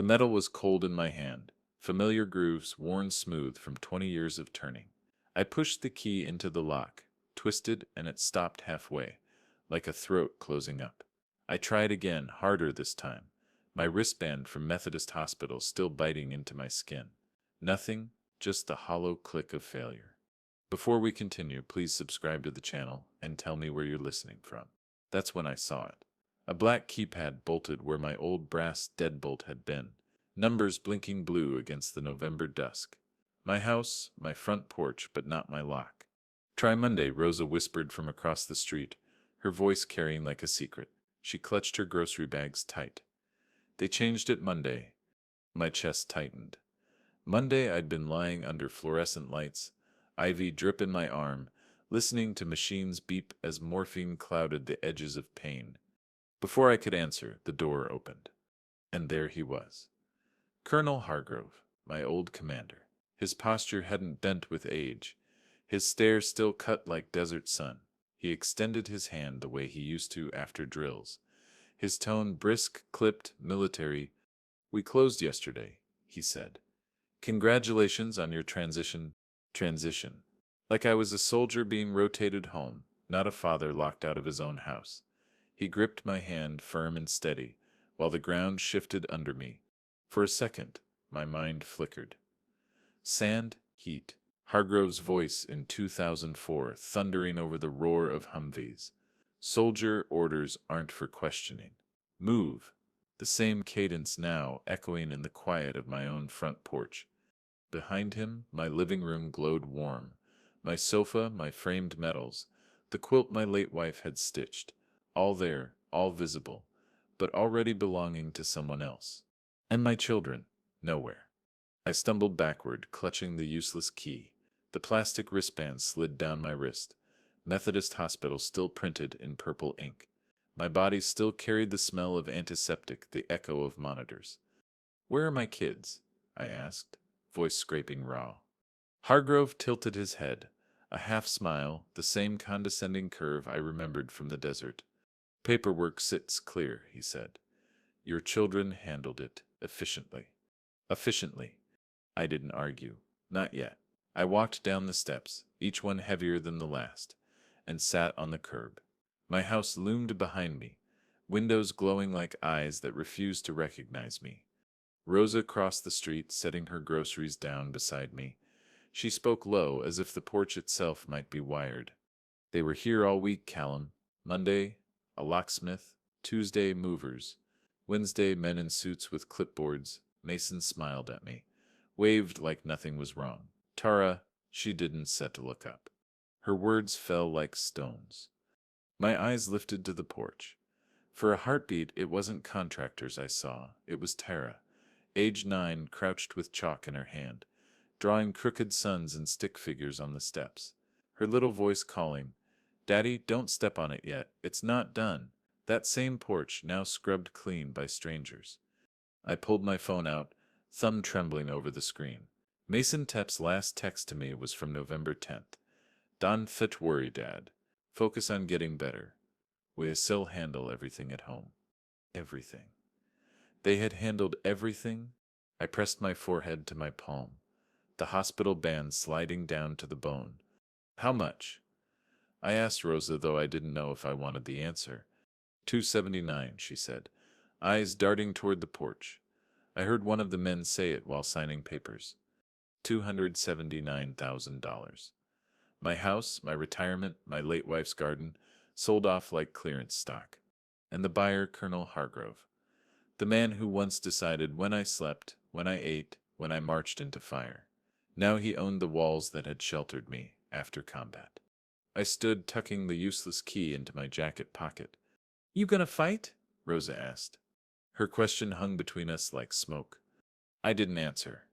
The metal was cold in my hand, familiar grooves worn smooth from 20 years of turning. I pushed the key into the lock, twisted, and it stopped halfway, like a throat closing up. I tried again, harder this time, my wristband from Methodist Hospital still biting into my skin. Nothing, just the hollow click of failure. Before we continue, please subscribe to the channel and tell me where you're listening from. That's when I saw it. A black keypad bolted where my old brass deadbolt had been, numbers blinking blue against the November dusk. My house, my front porch, but not my lock. Try Monday, Rosa whispered from across the street, her voice carrying like a secret. She clutched her grocery bags tight. They changed it Monday. My chest tightened. Monday I'd been lying under fluorescent lights, IV drip in my arm, listening to machines beep as morphine clouded the edges of pain. Before I could answer, the door opened. And there he was. Colonel Hargrove, my old commander. His posture hadn't bent with age, his stare still cut like desert sun. He extended his hand the way he used to after drills, his tone brisk, clipped, military. "We closed yesterday," he said. "Congratulations on your transition." Transition. Like I was a soldier being rotated home, not a father locked out of his own house. He gripped my hand firm and steady, while the ground shifted under me. For a second, my mind flickered. Sand, heat. Hargrove's voice in 2004 thundering over the roar of Humvees. Soldier orders aren't for questioning. Move. The same cadence now echoing in the quiet of my own front porch. Behind him, my living room glowed warm. My sofa, my framed metals, the quilt my late wife had stitched. All there, all visible, but already belonging to someone else. And my children, nowhere. I stumbled backward, clutching the useless key. The plastic wristband slid down my wrist. Methodist Hospital still printed in purple ink. My body still carried the smell of antiseptic, the echo of monitors. "Where are my kids?" I asked, voice scraping raw. Hargrove tilted his head, a half smile, the same condescending curve I remembered from the desert. "Paperwork sits clear," he said. "Your children handled it efficiently." Efficiently. I didn't argue. Not yet. I walked down the steps, each one heavier than the last, and sat on the curb. My house loomed behind me, windows glowing like eyes that refused to recognize me. Rosa crossed the street, setting her groceries down beside me. She spoke low, as if the porch itself might be wired. "They were here all week, Callum. Monday, a locksmith. Tuesday, movers. Wednesday, men in suits with clipboards." Mason smiled at me, waved like nothing was wrong. "Tara," she didn't set to look up. Her words fell like stones. My eyes lifted to the porch. For a heartbeat, it wasn't contractors I saw. It was Tara, age 9, crouched with chalk in her hand, drawing crooked suns and stick figures on the steps. Her little voice calling, "Daddy, don't step on it yet. It's not done." That same porch, now scrubbed clean by strangers. I pulled my phone out, thumb trembling over the screen. Mason Tepp's last text to me was from November 10th. "Don't fetch worry, Dad. Focus on getting better. We still handle everything at home." Everything. They had handled everything? I pressed my forehead to my palm, the hospital band sliding down to the bone. "How much?" I asked Rosa, though I didn't know if I wanted the answer. "$279," she said, eyes darting toward the porch. I heard one of the men say it while signing papers. $279,000. My house, my retirement, my late wife's garden, sold off like clearance stock. And the buyer, Colonel Hargrove. The man who once decided when I slept, when I ate, when I marched into fire. Now he owned the walls that had sheltered me after combat. I stood, tucking the useless key into my jacket pocket. "You gonna fight?" Rosa asked. Her question hung between us like smoke. I didn't answer.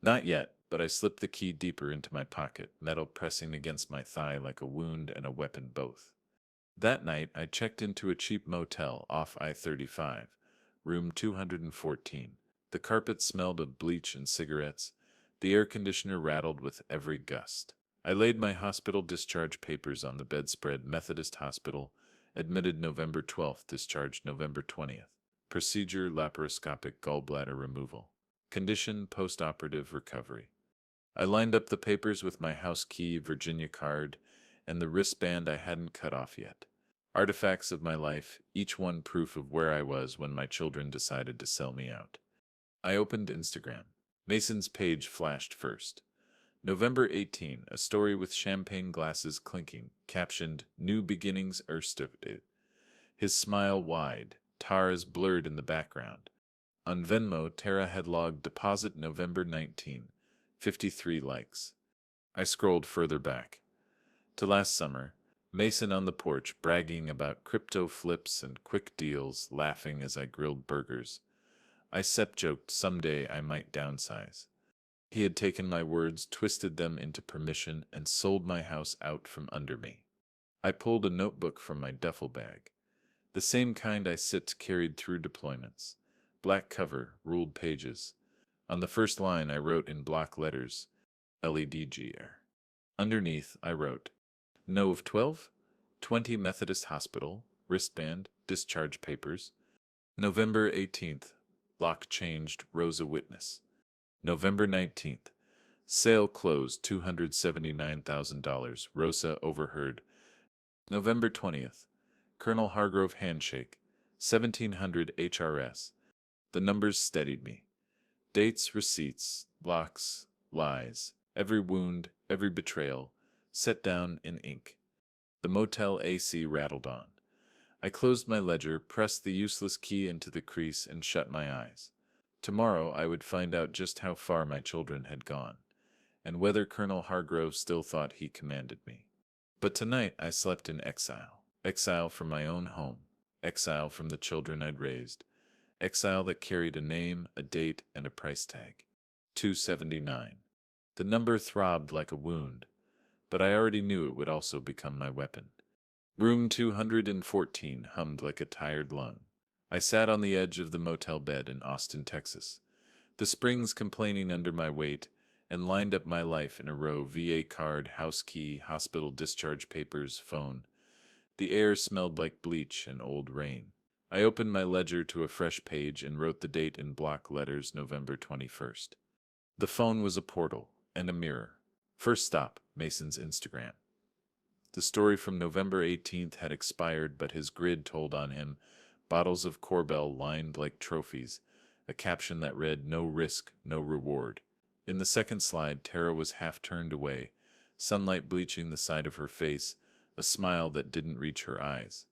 Not yet, but I slipped the key deeper into my pocket, metal pressing against my thigh like a wound and a weapon both. That night, I checked into a cheap motel off I-35, room 214. The carpet smelled of bleach and cigarettes. The air conditioner rattled with every gust. I laid my hospital discharge papers on the bedspread. Methodist Hospital, admitted November 12th, discharged November 20th. Procedure laparoscopic gallbladder removal. Condition postoperative recovery. I lined up the papers with my house key, Virginia card, and the wristband I hadn't cut off yet. Artifacts of my life, each one proof of where I was when my children decided to sell me out. I opened Instagram. Mason's page flashed first. November 18, a story with champagne glasses clinking, captioned, New Beginnings Ersted. His smile wide, Tara's blurred in the background. On Venmo, Tara had logged deposit November 19, 53 likes. I scrolled further back. To last summer, Mason on the porch bragging about crypto flips and quick deals, laughing as I grilled burgers. I joked someday I might downsize. He had taken my words, twisted them into permission, and sold my house out from under me. I pulled a notebook from my duffel bag. The same kind I carried through deployments. Black cover, ruled pages. On the first line I wrote in block letters, LEDGR. Underneath I wrote, No of 12, 20 Methodist Hospital, wristband, discharge papers. November 18th, lock changed, Rosa witness. November 19th, sale closed, $279,000, Rosa overheard. November 20th, Colonel Hargrove handshake, 1700 HRS. The numbers steadied me. Dates, receipts, locks, lies, every wound, every betrayal, set down in ink. The motel AC rattled on. I closed my ledger, pressed the useless key into the crease, and shut my eyes. Tomorrow I would find out just how far my children had gone, and whether Colonel Hargrove still thought he commanded me. But tonight I slept in exile. Exile from my own home. Exile from the children I'd raised. Exile that carried a name, a date, and a price tag. 279. The number throbbed like a wound, but I already knew it would also become my weapon. Room 214 hummed like a tired lung. I sat on the edge of the motel bed in Austin, Texas, the springs complaining under my weight, and lined up my life in a row: VA card, house key, hospital discharge papers, phone. The air smelled like bleach and old rain. I opened my ledger to a fresh page and wrote the date in block letters, November 21st. The phone was a portal and a mirror. First stop, Mason's Instagram. The story from November 18th had expired, but his grid told on him. Bottles of Corbel lined like trophies, a caption that read, No risk, no reward. In the second slide, Tara was half turned away, sunlight bleaching the side of her face, a smile that didn't reach her eyes.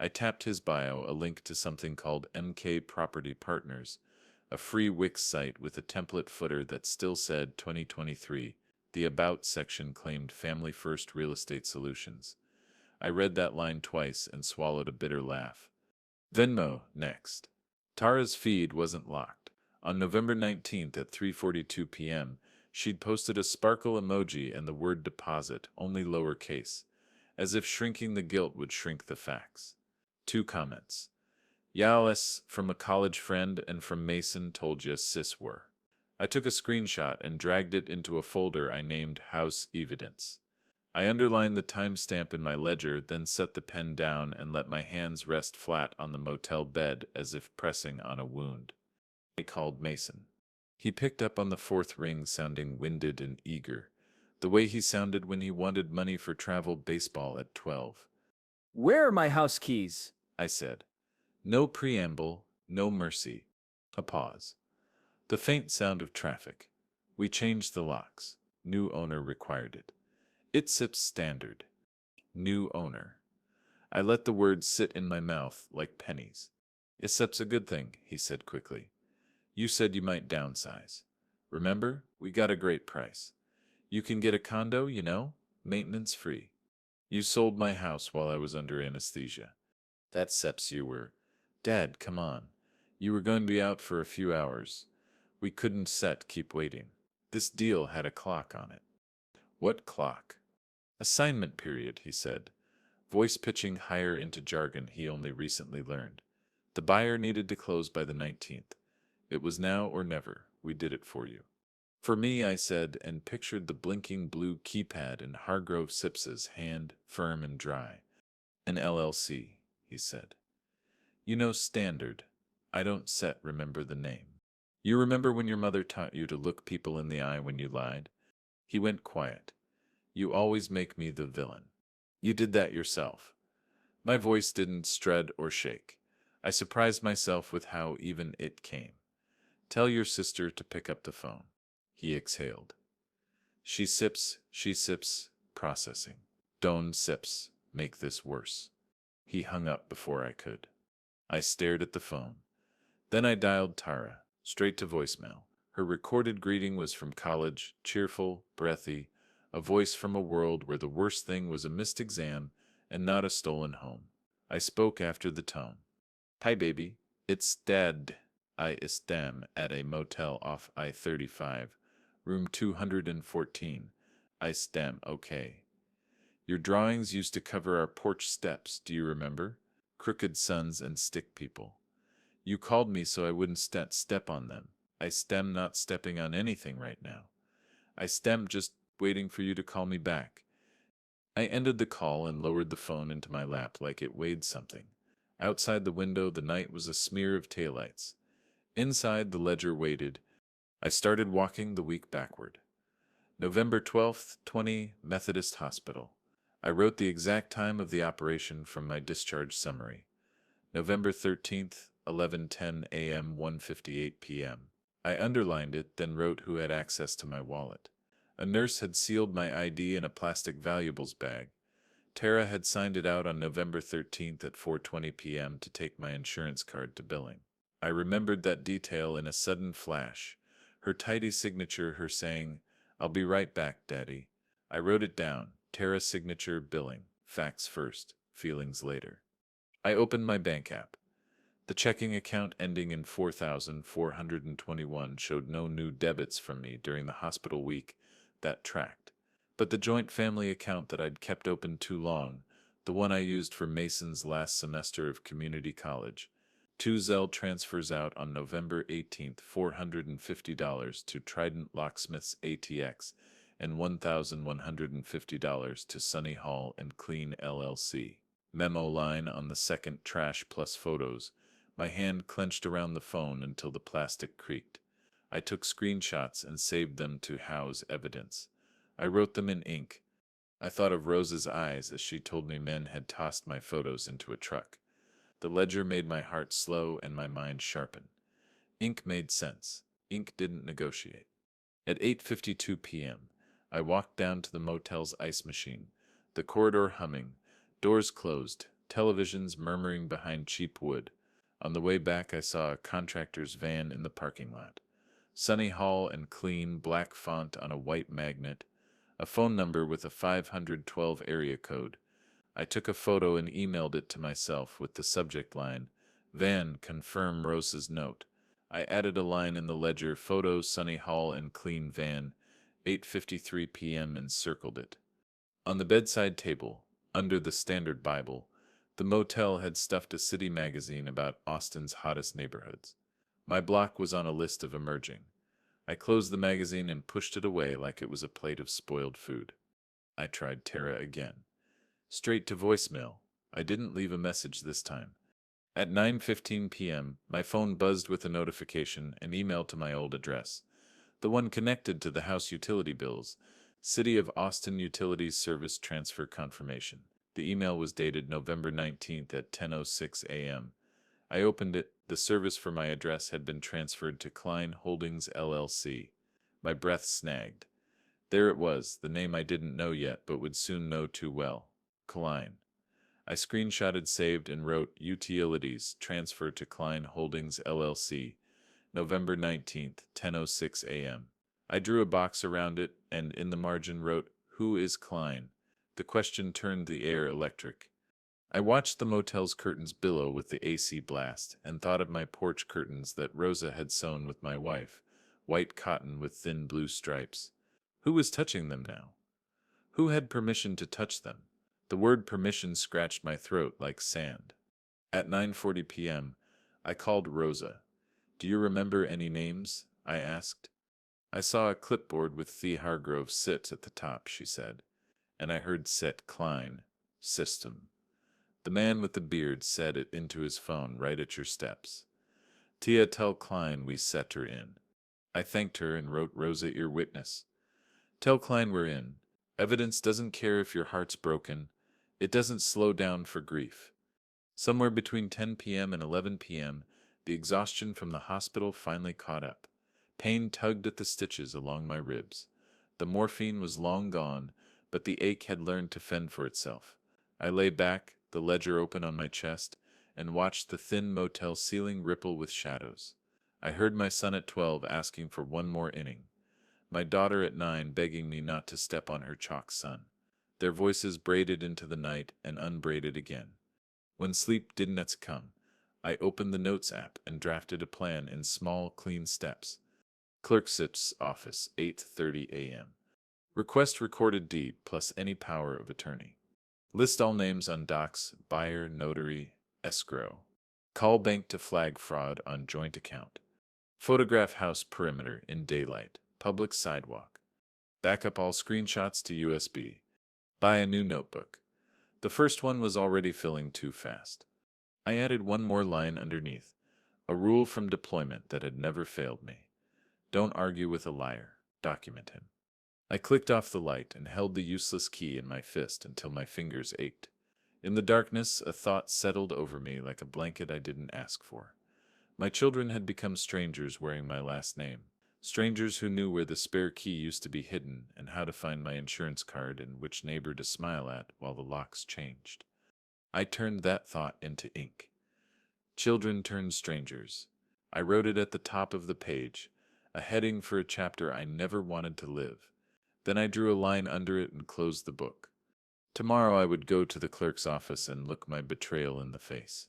I tapped his bio, a link to something called MK Property Partners, a free Wix site with a template footer that still said 2023. The About section claimed Family First Real Estate Solutions. I read that line twice and swallowed a bitter laugh. Venmo, next. Tara's feed wasn't locked. On November 19th at 3:42 p.m., she'd posted a sparkle emoji and the word deposit, only lowercase, as if shrinking the guilt would shrink the facts. 2 comments. Yales from a college friend and from Mason, told you sis were. I took a screenshot and dragged it into a folder I named House Evidence. I underlined the timestamp in my ledger, then set the pen down and let my hands rest flat on the motel bed as if pressing on a wound. I called Mason. He picked up on the fourth ring, sounding winded and eager, the way he sounded when he wanted money for travel baseball at 12. Where are my house keys? I said. No preamble, no mercy. A pause. The faint sound of traffic. We changed the locks. New owner required it. ITSIP's standard. New owner. I let the words sit in my mouth like pennies. ITSIP's a good thing, he said quickly. You said you might downsize. Remember, we got a great price. You can get a condo, you know, maintenance free. You sold my house while I was under anesthesia. That SEPs you were. Dad, come on. You were going to be out for a few hours. We couldn't keep waiting. This deal had a clock on it. What clock? Assignment period, he said, voice pitching higher into jargon he only recently learned. The buyer needed to close by the 19th. It was now or never. We did it for you. For me, I said, and pictured the blinking blue keypad in Hargrove Sips's hand, firm and dry. An LLC, he said. You know, standard. I don't set remember the name. You remember when your mother taught you to look people in the eye when you lied? He went quiet. You always make me the villain. You did that yourself. My voice didn't shred or shake. I surprised myself with how even it came. Tell your sister to pick up the phone. He exhaled. She sips, processing. Don't sips, make this worse. He hung up before I could. I stared at the phone. Then I dialed Tara, straight to voicemail. Her recorded greeting was from college, cheerful, breathy, a voice from a world where the worst thing was a missed exam and not a stolen home. I spoke after the tone. Hi, baby. It's Dad. I istam at a motel off I-35, room 214. I stam okay. Your drawings used to cover our porch steps, do you remember? Crooked sons and stick people. You called me so I wouldn't step on them. I stem not stepping on anything right now. I stem just waiting for you to call me back. I ended the call and lowered the phone into my lap like it weighed something. Outside the window, the night was a smear of taillights. Inside, the ledger waited. I started walking the week backward. November 12th, 20, Methodist Hospital. I wrote the exact time of the operation from my discharge summary. November 13th, 11:10 a.m., 1:58 p.m. I underlined it, then wrote who had access to my wallet. A nurse had sealed my ID in a plastic valuables bag. Tara had signed it out on November 13th at 4:20 p.m. to take my insurance card to billing. I remembered that detail in a sudden flash. Her tidy signature, her saying, "I'll be right back, Daddy." I wrote it down. Tara's signature, billing. Facts first, feelings later. I opened my bank app. The checking account ending in 4,421 showed no new debits from me during the hospital week that tracked. But the joint family account that I'd kept open too long, the one I used for Mason's last semester of community college, two Zelle transfers out on November 18th, $450 to Trident Locksmiths ATX and $1,150 to Sunny Hall and Clean LLC. Memo line on the second trash plus photos. My hand clenched around the phone until the plastic creaked. I took screenshots and saved them to house evidence. I wrote them in ink. I thought of Rosa's eyes as she told me men had tossed my photos into a truck. The ledger made my heart slow and my mind sharpen. Ink made sense. Ink didn't negotiate. At 8:52 p.m., I walked down to the motel's ice machine, the corridor humming, doors closed, televisions murmuring behind cheap wood. On the way back, I saw a contractor's van in the parking lot. Sunny Hall and Clean, black font on a white magnet, a phone number with a 512 area code. I took a photo and emailed it to myself with the subject line, "Van, confirm Rosa's note." I added a line in the ledger, "Photo, Sunny Hall and Clean Van, 8:53 p.m." and circled it. On the bedside table, under the Standard Bible, the motel had stuffed a city magazine about Austin's hottest neighborhoods. My block was on a list of emerging. I closed the magazine and pushed it away like it was a plate of spoiled food. I tried Tara again. Straight to voicemail. I didn't leave a message this time. At 9:15 p.m., my phone buzzed with a notification, an email to my old address, the one connected to the house utility bills, City of Austin Utilities Service Transfer Confirmation. The email was dated November 19th at 10:06 a.m. I opened it. The service for my address had been transferred to Klein Holdings LLC. My breath snagged. There it was, the name I didn't know yet but would soon know too well. Klein. I screenshotted, saved, and wrote Utilities Transfer to Klein Holdings LLC, November 19th, 10:06 a.m. I drew a box around it and in the margin wrote, "Who is Klein?" The question turned the air electric. I watched the motel's curtains billow with the AC blast and thought of my porch curtains that Rosa had sewn with my wife, white cotton with thin blue stripes. Who was touching them now? Who had permission to touch them? The word permission scratched my throat like sand. At 9:40 p.m., I called Rosa. "Do you remember any names?" I asked. "I saw a clipboard with the Hargrove sit at the top," she said, and I heard Set Klein, system. The man with the beard said it into his phone right at your steps. Tia tell Klein we set her in. I thanked her and wrote Rosa ear witness. Tell Klein we're in. Evidence doesn't care if your heart's broken. It doesn't slow down for grief. Somewhere between 10 p.m. and 11 p.m., the exhaustion from the hospital finally caught up. Pain tugged at the stitches along my ribs. The morphine was long gone, but the ache had learned to fend for itself. I lay back, the ledger open on my chest, and watched the thin motel ceiling ripple with shadows. I heard my son at 12 asking for one more inning. My daughter at 9 begging me not to step on her chalk sun. Their voices braided into the night and unbraided again. When sleep didn't come, I opened the Notes app and drafted a plan in small, clean steps. Clerkship's office, 8:30 a.m. Request recorded deed plus any power of attorney. List all names on docs, buyer, notary, escrow. Call bank to flag fraud on joint account. Photograph house perimeter in daylight, public sidewalk. Backup all screenshots to USB. Buy a new notebook. The first one was already filling too fast. I added one more line underneath, a rule from deployment that had never failed me. Don't argue with a liar. Document him. I clicked off the light and held the useless key in my fist until my fingers ached. In the darkness, a thought settled over me like a blanket I didn't ask for. My children had become strangers wearing my last name. Strangers who knew where the spare key used to be hidden and how to find my insurance card and which neighbor to smile at while the locks changed. I turned that thought into ink. Children turned strangers. I wrote it at the top of the page, a heading for a chapter I never wanted to live. Then I drew a line under it and closed the book. Tomorrow I would go to the clerk's office and look my betrayal in the face.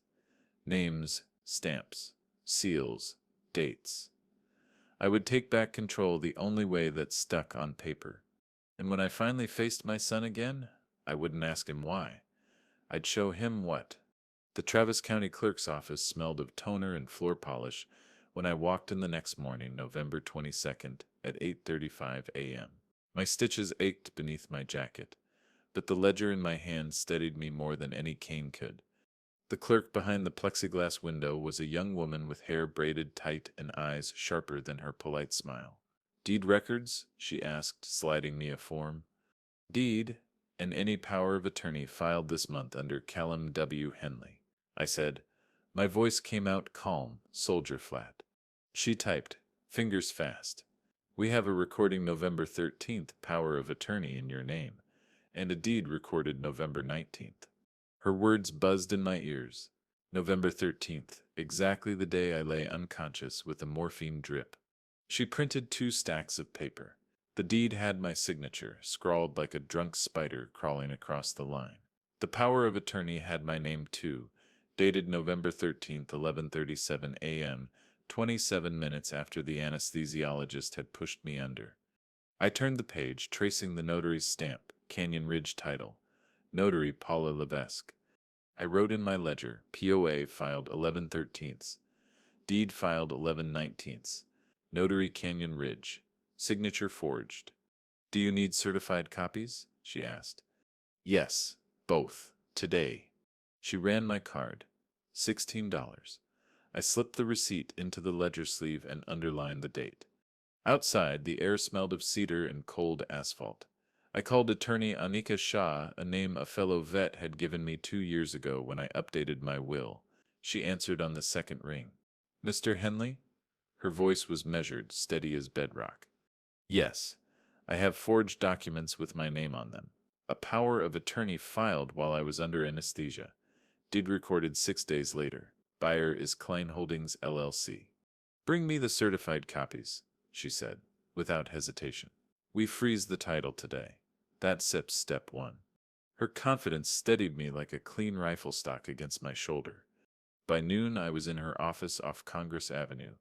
Names, stamps, seals, dates. I would take back control the only way that stuck on paper. And when I finally faced my son again, I wouldn't ask him why. I'd show him what. The Travis County Clerk's office smelled of toner and floor polish when I walked in the next morning, November 22nd, at 8:35 a.m. My stitches ached beneath my jacket, but the ledger in my hand steadied me more than any cane could. The clerk behind the plexiglass window was a young woman with hair braided tight and eyes sharper than her polite smile. Deed records? She asked, sliding me a form. Deed, and any power of attorney filed this month under Callum W. Henley. I said. My voice came out calm, soldier flat. She typed, fingers fast. We have a recording November 13th power of attorney in your name, and a deed recorded November 19th. Her words buzzed in my ears. November 13th, exactly the day I lay unconscious with a morphine drip. She printed 2 stacks of paper. The deed had my signature, scrawled like a drunk spider crawling across the line. The power of attorney had my name too, dated November 13th, 11:37 a.m., 27 minutes after the anesthesiologist had pushed me under. I turned the page, tracing the notary's stamp, Canyon Ridge title. Notary Paula Levesque. I wrote in my ledger, POA filed 11/13, deed filed 11/19, Notary Canyon Ridge, signature forged. Do you need certified copies? She asked. Yes, both, today. She ran my card. $16. I slipped the receipt into the ledger sleeve and underlined the date. Outside, the air smelled of cedar and cold asphalt. I called attorney Anika Shah, a name a fellow vet had given me 2 years ago when I updated my will. She answered on the second ring. Mr. Henley? Her voice was measured, steady as bedrock. Yes, I have forged documents with my name on them. A power of attorney filed while I was under anesthesia. Deed recorded 6 days later. Buyer is Klein Holdings, LLC. Bring me the certified copies, she said, without hesitation. We freeze the title today. That's step 1. Her confidence steadied me like a clean rifle stock against my shoulder. By noon, I was in her office off Congress Avenue.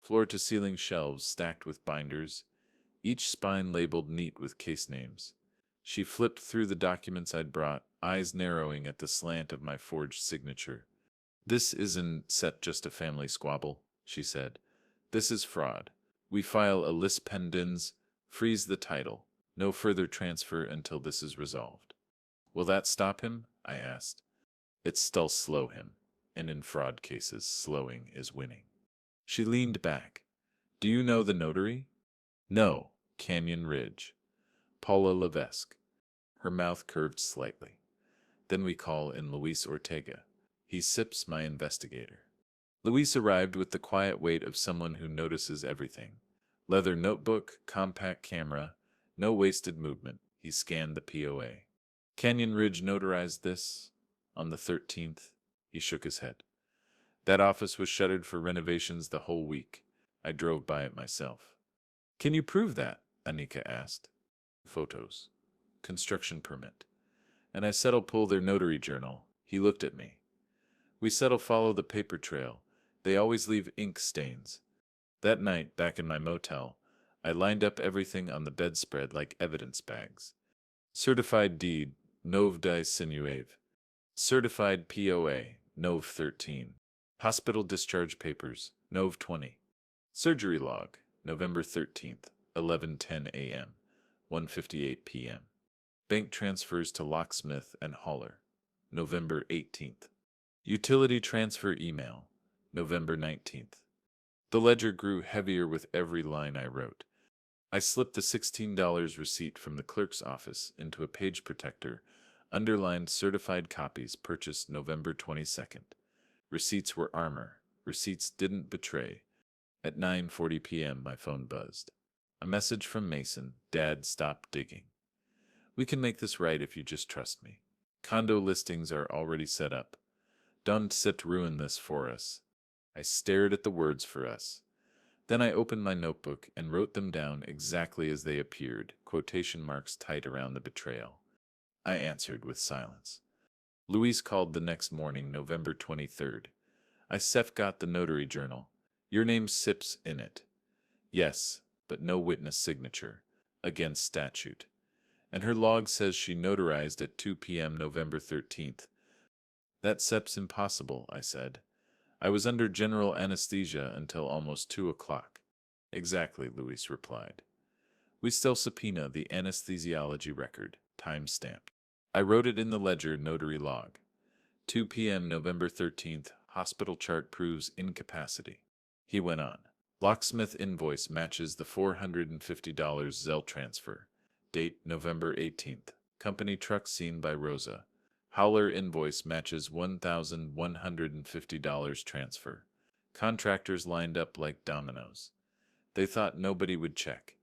Floor-to-ceiling shelves stacked with binders, each spine labeled neat with case names. She flipped through the documents I'd brought, eyes narrowing at the slant of my forged signature. This isn't just a family squabble, she said. This is fraud. We file a lis pendens, freeze the title, no further transfer until this is resolved. Will that stop him? I asked. It still slow him, and in fraud cases, slowing is winning. She leaned back. Do you know the notary? No, Canyon Ridge. Paula Levesque. Her mouth curved slightly. Then we call in Luis Ortega. He sips my investigator. Luis arrived with the quiet weight of someone who notices everything. Leather notebook, compact camera, no wasted movement. He scanned the POA. Canyon Ridge notarized this on the 13th. He shook his head. That office was shuttered for renovations the whole week. I drove by it myself. Can you prove that? Anika asked. Photos. Construction permit. And I settle pull their notary journal. He looked at me. We settle follow the paper trail. They always leave ink stains. That night, back in my motel, I lined up everything on the bedspread like evidence bags. Certified deed, Nov di Sinuave. Certified POA, Nov 13. Hospital discharge papers, Nov 20. Surgery log, November 13th, 11:10 a.m., 1:58 p.m. Bank transfers to locksmith and hauler, November 18th. Utility transfer email, November 19th. The ledger grew heavier with every line I wrote. I slipped the $16 receipt from the clerk's office into a page protector, underlined certified copies purchased November 22nd. Receipts were armor. Receipts didn't betray. At 9:40 p.m. my phone buzzed. A message from Mason. Dad, stop digging. We can make this right if you just trust me. Condo listings are already set up. Don't sit ruin this for us. I stared at the words for us. Then I opened my notebook and wrote them down exactly as they appeared, quotation marks tight around the betrayal. I answered with silence. Louise called the next morning, November 23rd. Seth got the notary journal. Your name sips in it. Yes, but no witness signature. Against statute. And her log says she notarized at 2 p.m. November 13th. That sep's impossible, I said. I was under general anesthesia until almost 2 o'clock. Exactly, Luis replied. We still subpoena the anesthesiology record, time-stamped. I wrote it in the ledger notary log. 2 p.m. November 13th, hospital chart proves incapacity. He went on. Locksmith invoice matches the $450 Zelle transfer. Date November 18th. Company truck seen by Rosa. Howler invoice matches $1,150 transfer. Contractors lined up like dominoes. They thought nobody would check.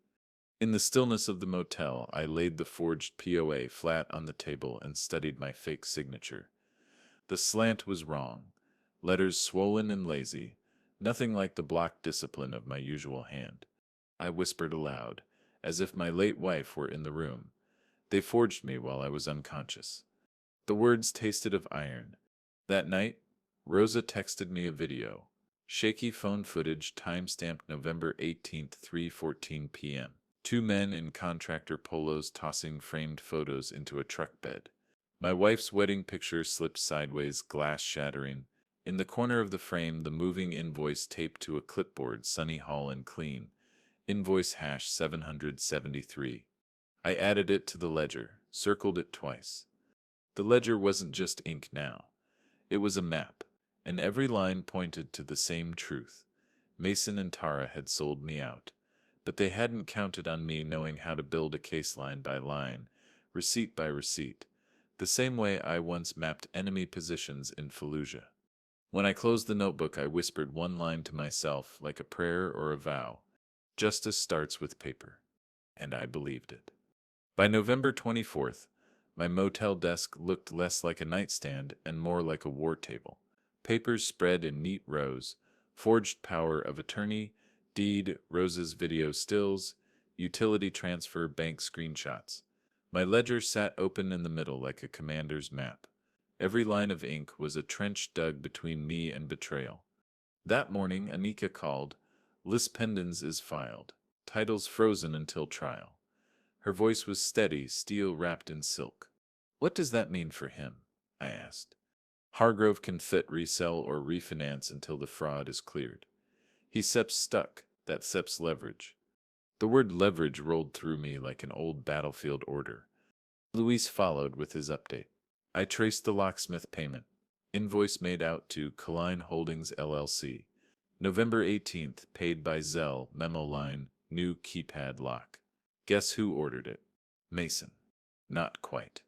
In the stillness of the motel, I laid the forged POA flat on the table and studied my fake signature. The slant was wrong. Letters swollen and lazy. Nothing like the block discipline of my usual hand. I whispered aloud, as if my late wife were in the room. They forged me while I was unconscious. The words tasted of iron. That night, Rosa texted me a video. Shaky phone footage time-stamped November 18th, 3:14 p.m. Two men in contractor polos tossing framed photos into a truck bed. My wife's wedding picture slipped sideways, glass shattering. In the corner of the frame, the moving invoice taped to a clipboard, Sunny Hall and Clean. Invoice hash 773. I added it to the ledger, circled it twice. The ledger wasn't just ink now. It was a map, and every line pointed to the same truth. Mason and Tara had sold me out, but they hadn't counted on me knowing how to build a case line by line, receipt by receipt, the same way I once mapped enemy positions in Fallujah. When I closed the notebook, I whispered one line to myself, like a prayer or a vow. Justice starts with paper. And I believed it. By November 24th, my motel desk looked less like a nightstand and more like a war table. Papers spread in neat rows, forged power of attorney, deed, Rosa's video stills, utility transfer, bank screenshots. My ledger sat open in the middle like a commander's map. Every line of ink was a trench dug between me and betrayal. That morning, Anika called. Lis Pendens is filed. Titles frozen until trial. Her voice was steady, steel wrapped in silk. What does that mean for him? I asked. Hargrove can fit, resell, or refinance until the fraud is cleared. He seps stuck. That seps leverage. The word leverage rolled through me like an old battlefield order. Luis followed with his update. I traced the locksmith payment. Invoice made out to Colonel Holdings LLC. November 18th, paid by Zelle, memo line, new keypad lock. Guess who ordered it? Mason. Not quite.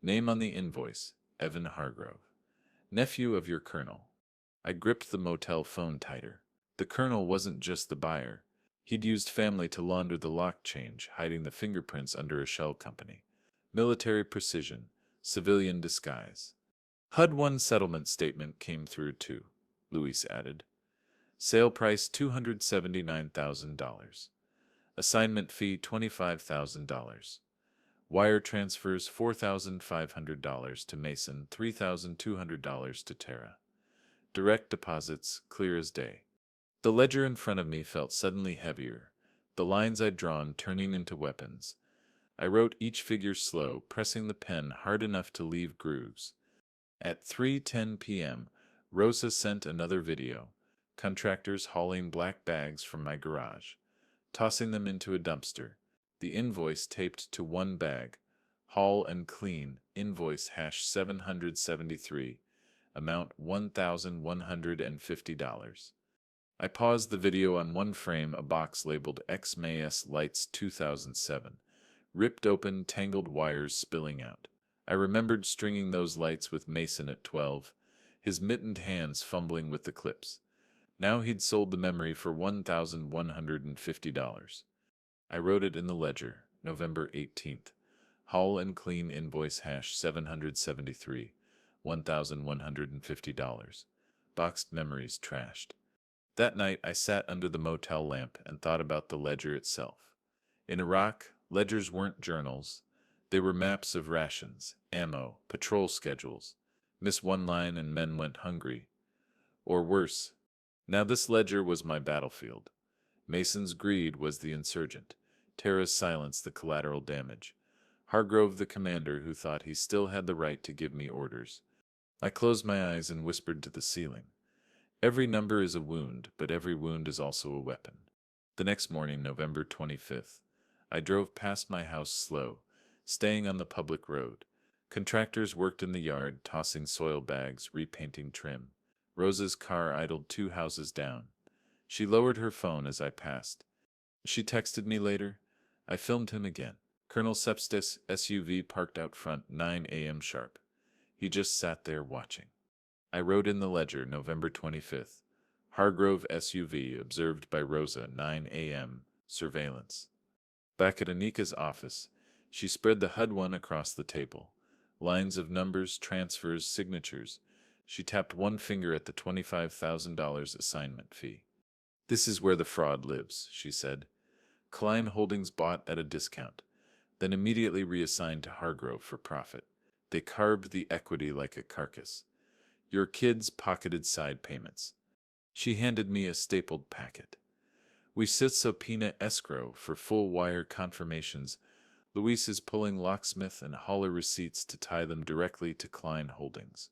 Name on the invoice, Evan Hargrove. Nephew of your colonel. I gripped the motel phone tighter. The colonel wasn't just the buyer. He'd used family to launder the lock change, hiding the fingerprints under a shell company. Military precision, civilian disguise. HUD-1 settlement statement came through too, Luis added. Sale price $279,000. Assignment fee $25,000. Wire transfers $4,500 to Mason, $3,200 to Tara. Direct deposits clear as day. The ledger in front of me felt suddenly heavier, the lines I'd drawn turning into weapons. I wrote each figure slow, pressing the pen hard enough to leave grooves. At 3:10 p.m., Rosa sent another video, contractors hauling black bags from my garage, tossing them into a dumpster, the invoice taped to one bag, haul and clean, invoice #773, amount $1,150. I paused the video on one frame, a box labeled Xmas Lights 2007, ripped open, tangled wires spilling out. I remembered stringing those lights with Mason at 12, his mittened hands fumbling with the clips. Now he'd sold the memory for $1,150. I wrote it in the ledger, November 18th. Haul and clean invoice #773, $1,150. Boxed memories trashed. That night I sat under the motel lamp and thought about the ledger itself. In Iraq, ledgers weren't journals. They were maps of rations, ammo, patrol schedules. Miss one line and men went hungry. Or worse. Now this ledger was my battlefield. Mason's greed was the insurgent. Tara's silence the collateral damage. Hargrove the commander who thought he still had the right to give me orders. I closed my eyes and whispered to the ceiling. Every number is a wound, but every wound is also a weapon. The next morning, November 25th, I drove past my house slow, staying on the public road. Contractors worked in the yard, tossing soil bags, repainting trim. Rosa's car idled 2 houses down. She lowered her phone as I passed. She texted me later. I filmed him again. Colonel Sepstis SUV parked out front, 9 a.m. sharp. He just sat there watching. I wrote in the ledger, November 25th. Hargrove SUV observed by Rosa, 9 a.m. Surveillance. Back at Anika's office, she spread the HUD-1 across the table. Lines of numbers, transfers, signatures. She tapped one finger at the $25,000 assignment fee. This is where the fraud lives, she said. Klein Holdings bought at a discount, then immediately reassigned to Hargrove for profit. They carved the equity like a carcass. Your kids pocketed side payments. She handed me a stapled packet. We subpoena escrow for full wire confirmations. Luis is pulling locksmith and hauler receipts to tie them directly to Klein Holdings.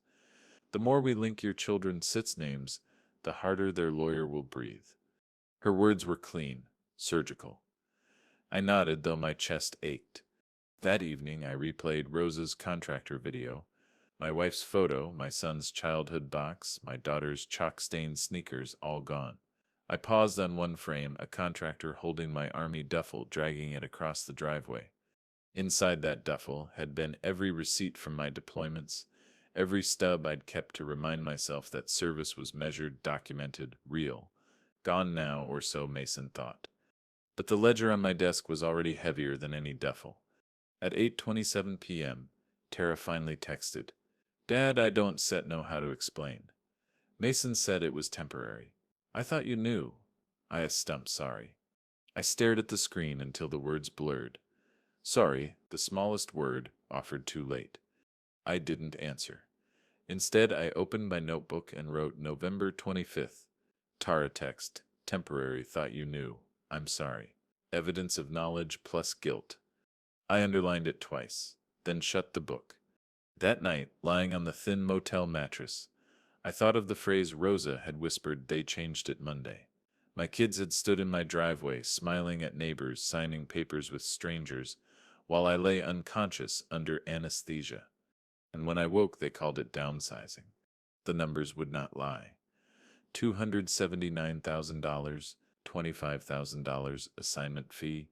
The more we link your children's sits names, the harder their lawyer will breathe. Her words were clean, surgical. I nodded, though my chest ached. That evening I replayed Rosa's contractor video. My wife's photo, my son's childhood box, my daughter's chalk-stained sneakers, all gone. I paused on one frame, a contractor holding my army duffel, dragging it across the driveway. Inside that duffel had been every receipt from my deployments, every stub I'd kept to remind myself that service was measured, documented, real. Gone now, or so Mason thought. But the ledger on my desk was already heavier than any duffel. At 8:27 p.m., Tara finally texted, "Dad, I don't know how to explain. Mason said it was temporary. I thought you knew." I a stump sorry. I stared at the screen until the words blurred. Sorry, the smallest word, offered too late. I didn't answer. Instead, I opened my notebook and wrote November 25th. Tara text, temporary, thought you knew. I'm sorry. Evidence of knowledge plus guilt. I underlined it twice, then shut the book. That night, lying on the thin motel mattress, I thought of the phrase Rosa had whispered. They changed it Monday. My kids had stood in my driveway, smiling at neighbors, signing papers with strangers, while I lay unconscious under anesthesia. And when I woke, they called it downsizing. The numbers would not lie. $279,000, $25,000 assignment fee,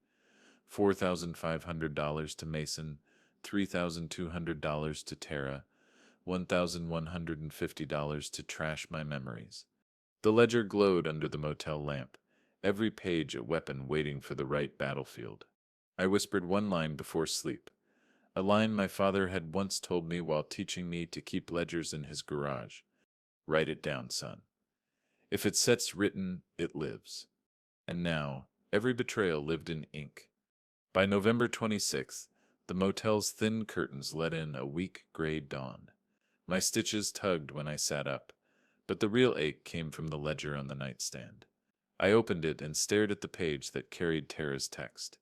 $4,500 to Mason, $3,200 to Tara, $1,150 to trash my memories. The ledger glowed under the motel lamp, every page a weapon waiting for the right battlefield. I whispered one line before sleep, a line my father had once told me while teaching me to keep ledgers in his garage. Write it down, son. If it sets written, it lives. And now, every betrayal lived in ink. By November 26th, the motel's thin curtains let in a weak gray dawn. My stitches tugged when I sat up, but the real ache came from the ledger on the nightstand. I opened it and stared at the page that carried Tara's text.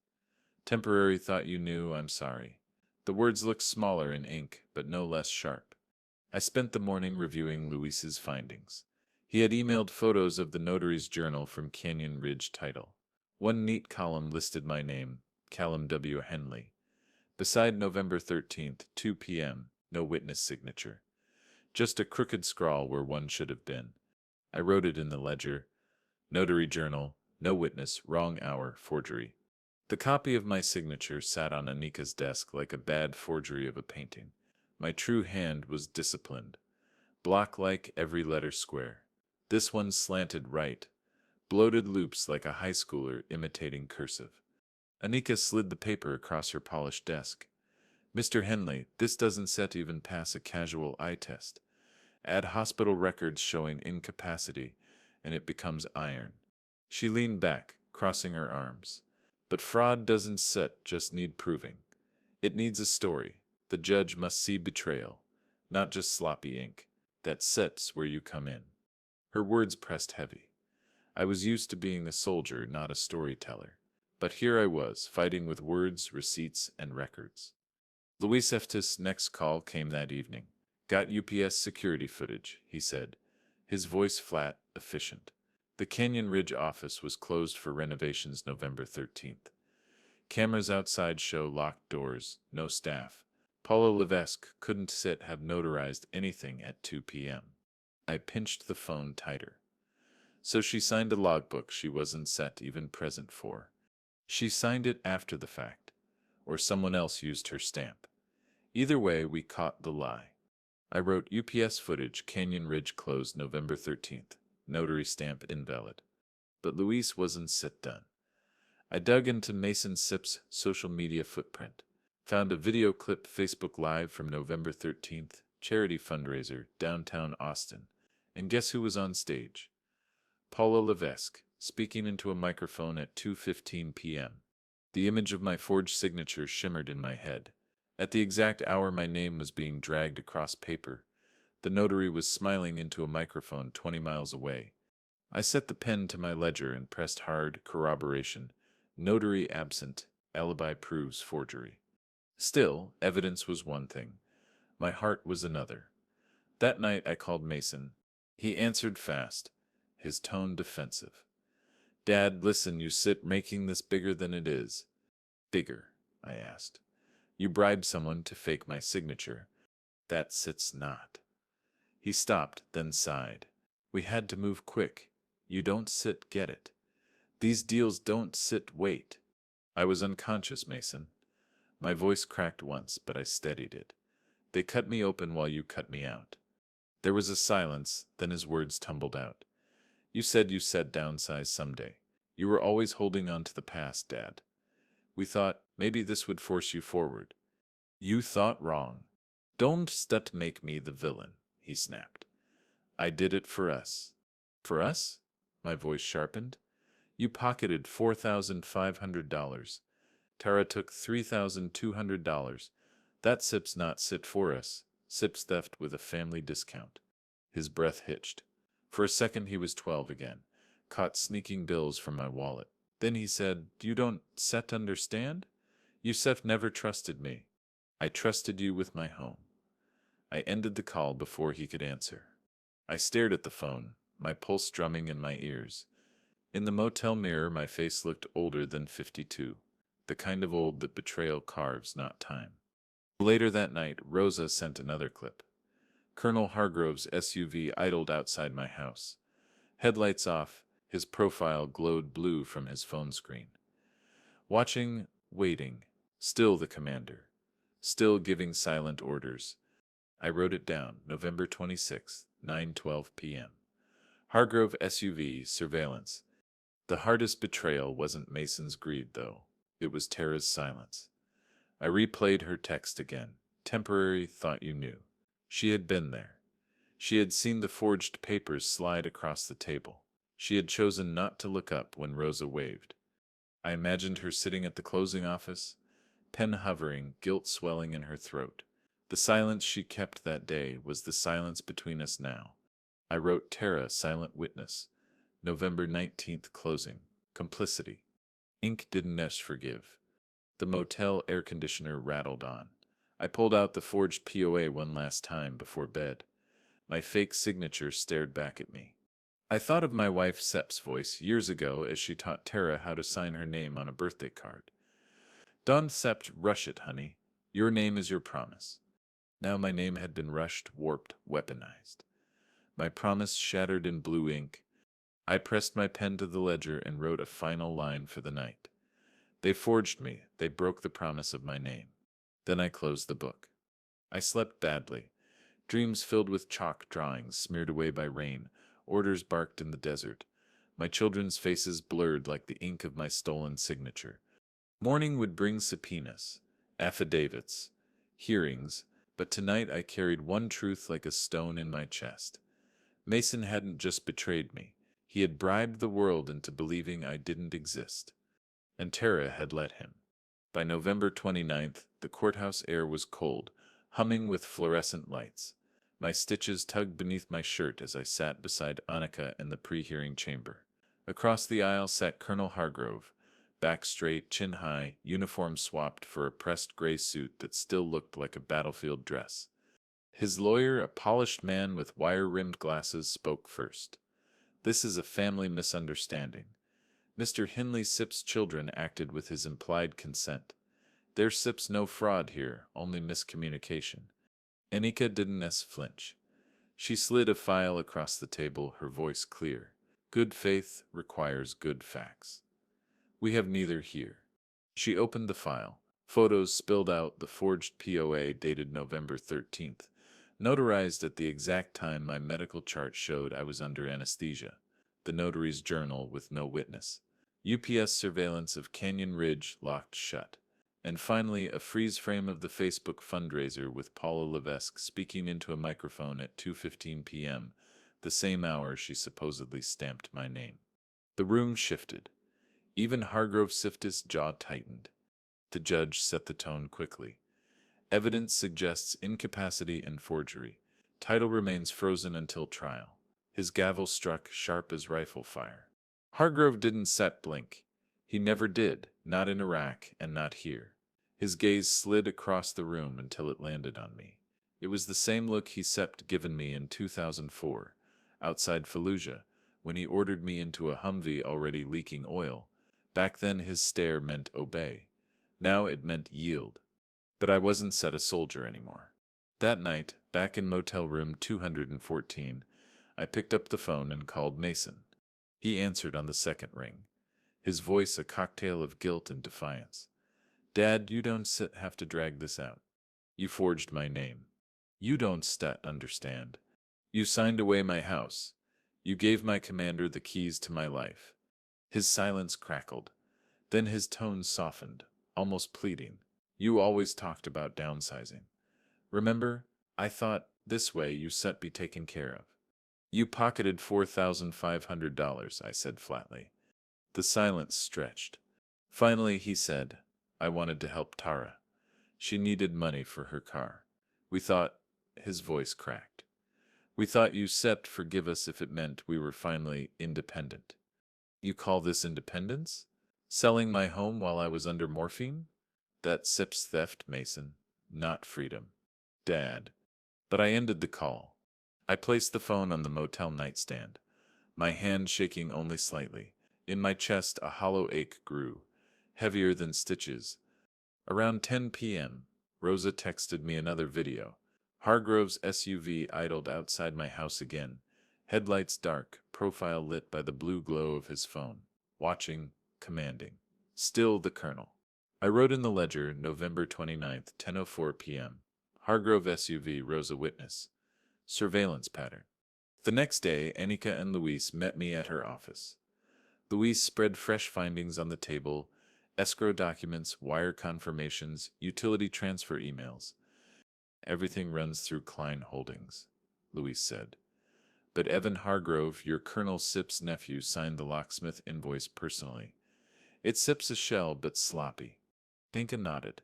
Temporary thought you knew, I'm sorry. The words looked smaller in ink, but no less sharp. I spent the morning reviewing Luis's findings. He had emailed photos of the notary's journal from Canyon Ridge Title. One neat column listed my name, Callum W. Henley. Beside November 13th, 2 p.m., no witness signature. Just a crooked scrawl where one should have been. I wrote it in the ledger. Notary journal, no witness, wrong hour, forgery. The copy of my signature sat on Anika's desk like a bad forgery of a painting. My true hand was disciplined. Block-like, every letter square. This one slanted right. Bloated loops like a high schooler imitating cursive. Anika slid the paper across her polished desk. Mr. Henley, this doesn't set even pass a casual eye test. Add hospital records showing incapacity, and it becomes iron. She leaned back, crossing her arms. But fraud doesn't set just need proving. It needs a story. The judge must see betrayal, not just sloppy ink. That sets where you come in. Her words pressed heavy. I was used to being a soldier, not a storyteller. But here I was, fighting with words, receipts, and records. Luis Eftis' next call came that evening. Got UPS security footage, he said, his voice flat, efficient. The Canyon Ridge office was closed for renovations November 13th. Cameras outside show locked doors, no staff. Paula Levesque couldn't have notarized anything at 2 p.m. I pinched the phone tighter. So she signed a logbook she wasn't set even present for. She signed it after the fact, or someone else used her stamp. Either way, we caught the lie. I wrote UPS footage, Canyon Ridge closed November 13th, notary stamp invalid. But Luis wasn't sit done. I dug into Mason Sip's social media footprint, found a video clip Facebook Live from November 13th, charity fundraiser, downtown Austin, and guess who was on stage? Paula Levesque, speaking into a microphone at 2:15 p.m. The image of my forged signature shimmered in my head. At the exact hour my name was being dragged across paper, the notary was smiling into a microphone 20 miles away. I set the pen to my ledger and pressed hard, corroboration. Notary absent, alibi proves forgery. Still, evidence was one thing. My heart was another. That night I called Mason. He answered fast, his tone defensive. Dad, listen, you sit making this bigger than it is. Bigger, I asked. You bribed someone to fake my signature. That sits not. He stopped, then sighed. We had to move quick. You don't sit, get it. These deals don't sit, wait. I was unconscious, Mason. My voice cracked once, but I steadied it. They cut me open while you cut me out. There was a silence, then his words tumbled out. You said downsize someday. You were always holding on to the past, Dad. We thought maybe this would force you forward. You thought wrong. Don't make me the villain, he snapped. I did it for us. For us? My voice sharpened. You pocketed $4,500. Tara took $3,200. That SIP's not sit for us. SIP's theft with a family discount. His breath hitched. For a second he was 12 again, caught sneaking bills from my wallet. Then he said, You don't understand? Yusef never trusted me. I trusted you with my home. I ended the call before he could answer. I stared at the phone, my pulse drumming in my ears. In the motel mirror, my face looked older than 52, the kind of old that betrayal carves, not time. Later that night, Rosa sent another clip. Colonel Hargrove's SUV idled outside my house. Headlights off, his profile glowed blue from his phone screen. Watching, waiting, still the commander. Still giving silent orders. I wrote it down, November 26th, 9:12 p.m. Hargrove SUV, surveillance. The hardest betrayal wasn't Mason's greed, though. It was Tara's silence. I replayed her text again. Temporary, thought you knew. She had been there. She had seen the forged papers slide across the table. She had chosen not to look up when Rosa waved. I imagined her sitting at the closing office, pen hovering, guilt swelling in her throat. The silence she kept that day was the silence between us now. I wrote Tara, silent witness. November 19th closing. Complicity. Ink didn't forgive. The motel air conditioner rattled on. I pulled out the forged POA one last time before bed. My fake signature stared back at me. I thought of my wife Sep's voice years ago as she taught Tara how to sign her name on a birthday card. Don't Sept rush it, honey. Your name is your promise. Now my name had been rushed, warped, weaponized. My promise shattered in blue ink. I pressed my pen to the ledger and wrote a final line for the night. They forged me. They broke the promise of my name. Then I closed the book. I slept badly. Dreams filled with chalk drawings smeared away by rain, orders barked in the desert. My children's faces blurred like the ink of my stolen signature. Morning would bring subpoenas, affidavits, hearings, but tonight I carried one truth like a stone in my chest. Mason hadn't just betrayed me. He had bribed the world into believing I didn't exist. And Tara had let him. By November 29th, the courthouse air was cold, humming with fluorescent lights. My stitches tugged beneath my shirt as I sat beside Annika in the pre-hearing chamber. Across the aisle sat Colonel Hargrove, back straight, chin high, uniform swapped for a pressed gray suit that still looked like a battlefield dress. His lawyer, a polished man with wire-rimmed glasses, spoke first. This is a family misunderstanding. Mr. Hindley Sip's children acted with his implied consent. There's Sip's no fraud here, only miscommunication. Anika didn't flinch. She slid a file across the table, her voice clear. Good faith requires good facts. We have neither here. She opened the file. Photos spilled out, the forged POA dated November 13th, notarized at the exact time my medical chart showed I was under anesthesia. The notary's journal with no witness. UPS surveillance of Canyon Ridge locked shut. And finally, a freeze frame of the Facebook fundraiser with Paula Levesque speaking into a microphone at 2:15 p.m., the same hour she supposedly stamped my name. The room shifted. Even Hargrove Siftis' jaw tightened. The judge set the tone quickly. Evidence suggests incapacity and forgery. Title remains frozen until trial. His gavel struck sharp as rifle fire. Hargrove didn't blink. He never did, not in Iraq and not here. His gaze slid across the room until it landed on me. It was the same look he given me in 2004, outside Fallujah, when he ordered me into a Humvee already leaking oil. Back then his stare meant obey. Now it meant yield. But I wasn't a soldier anymore. That night, back in motel room 214, I picked up the phone and called Mason. He answered on the second ring, his voice a cocktail of guilt and defiance. Dad, you don't have to drag this out. You forged my name. You don't understand. You signed away my house. You gave my commander the keys to my life. His silence crackled. Then his tone softened, almost pleading. You always talked about downsizing. Remember, I thought, this way you be taken care of. You pocketed $4,500, I said flatly. The silence stretched. Finally he said, I wanted to help Tara. She needed money for her car. We thought, his voice cracked. We thought you forgive us if it meant we were finally independent. You call this independence? Selling my home while I was under morphine? That's Sip's theft, Mason, not freedom. Dad. But I ended the call. I placed the phone on the motel nightstand, my hand shaking only slightly. In my chest a hollow ache grew, heavier than stitches. Around 10 p.m., Rosa texted me another video. Hargrove's SUV idled outside my house again, Headlights dark, profile lit by the blue glow of his phone. Watching, commanding. Still the Colonel. I wrote in the ledger, November 29th, 10:04 p.m. Hargrove SUV, Rosa witness. Surveillance pattern. The next day, Annika and Luis met me at her office. Luis spread fresh findings on the table: escrow documents, wire confirmations, utility transfer emails. Everything runs through Klein Holdings, Luis said. But Evan Hargrove, your Colonel Sip's nephew, signed the locksmith invoice personally. It's Sip's a shell, but sloppy. Dinka nodded.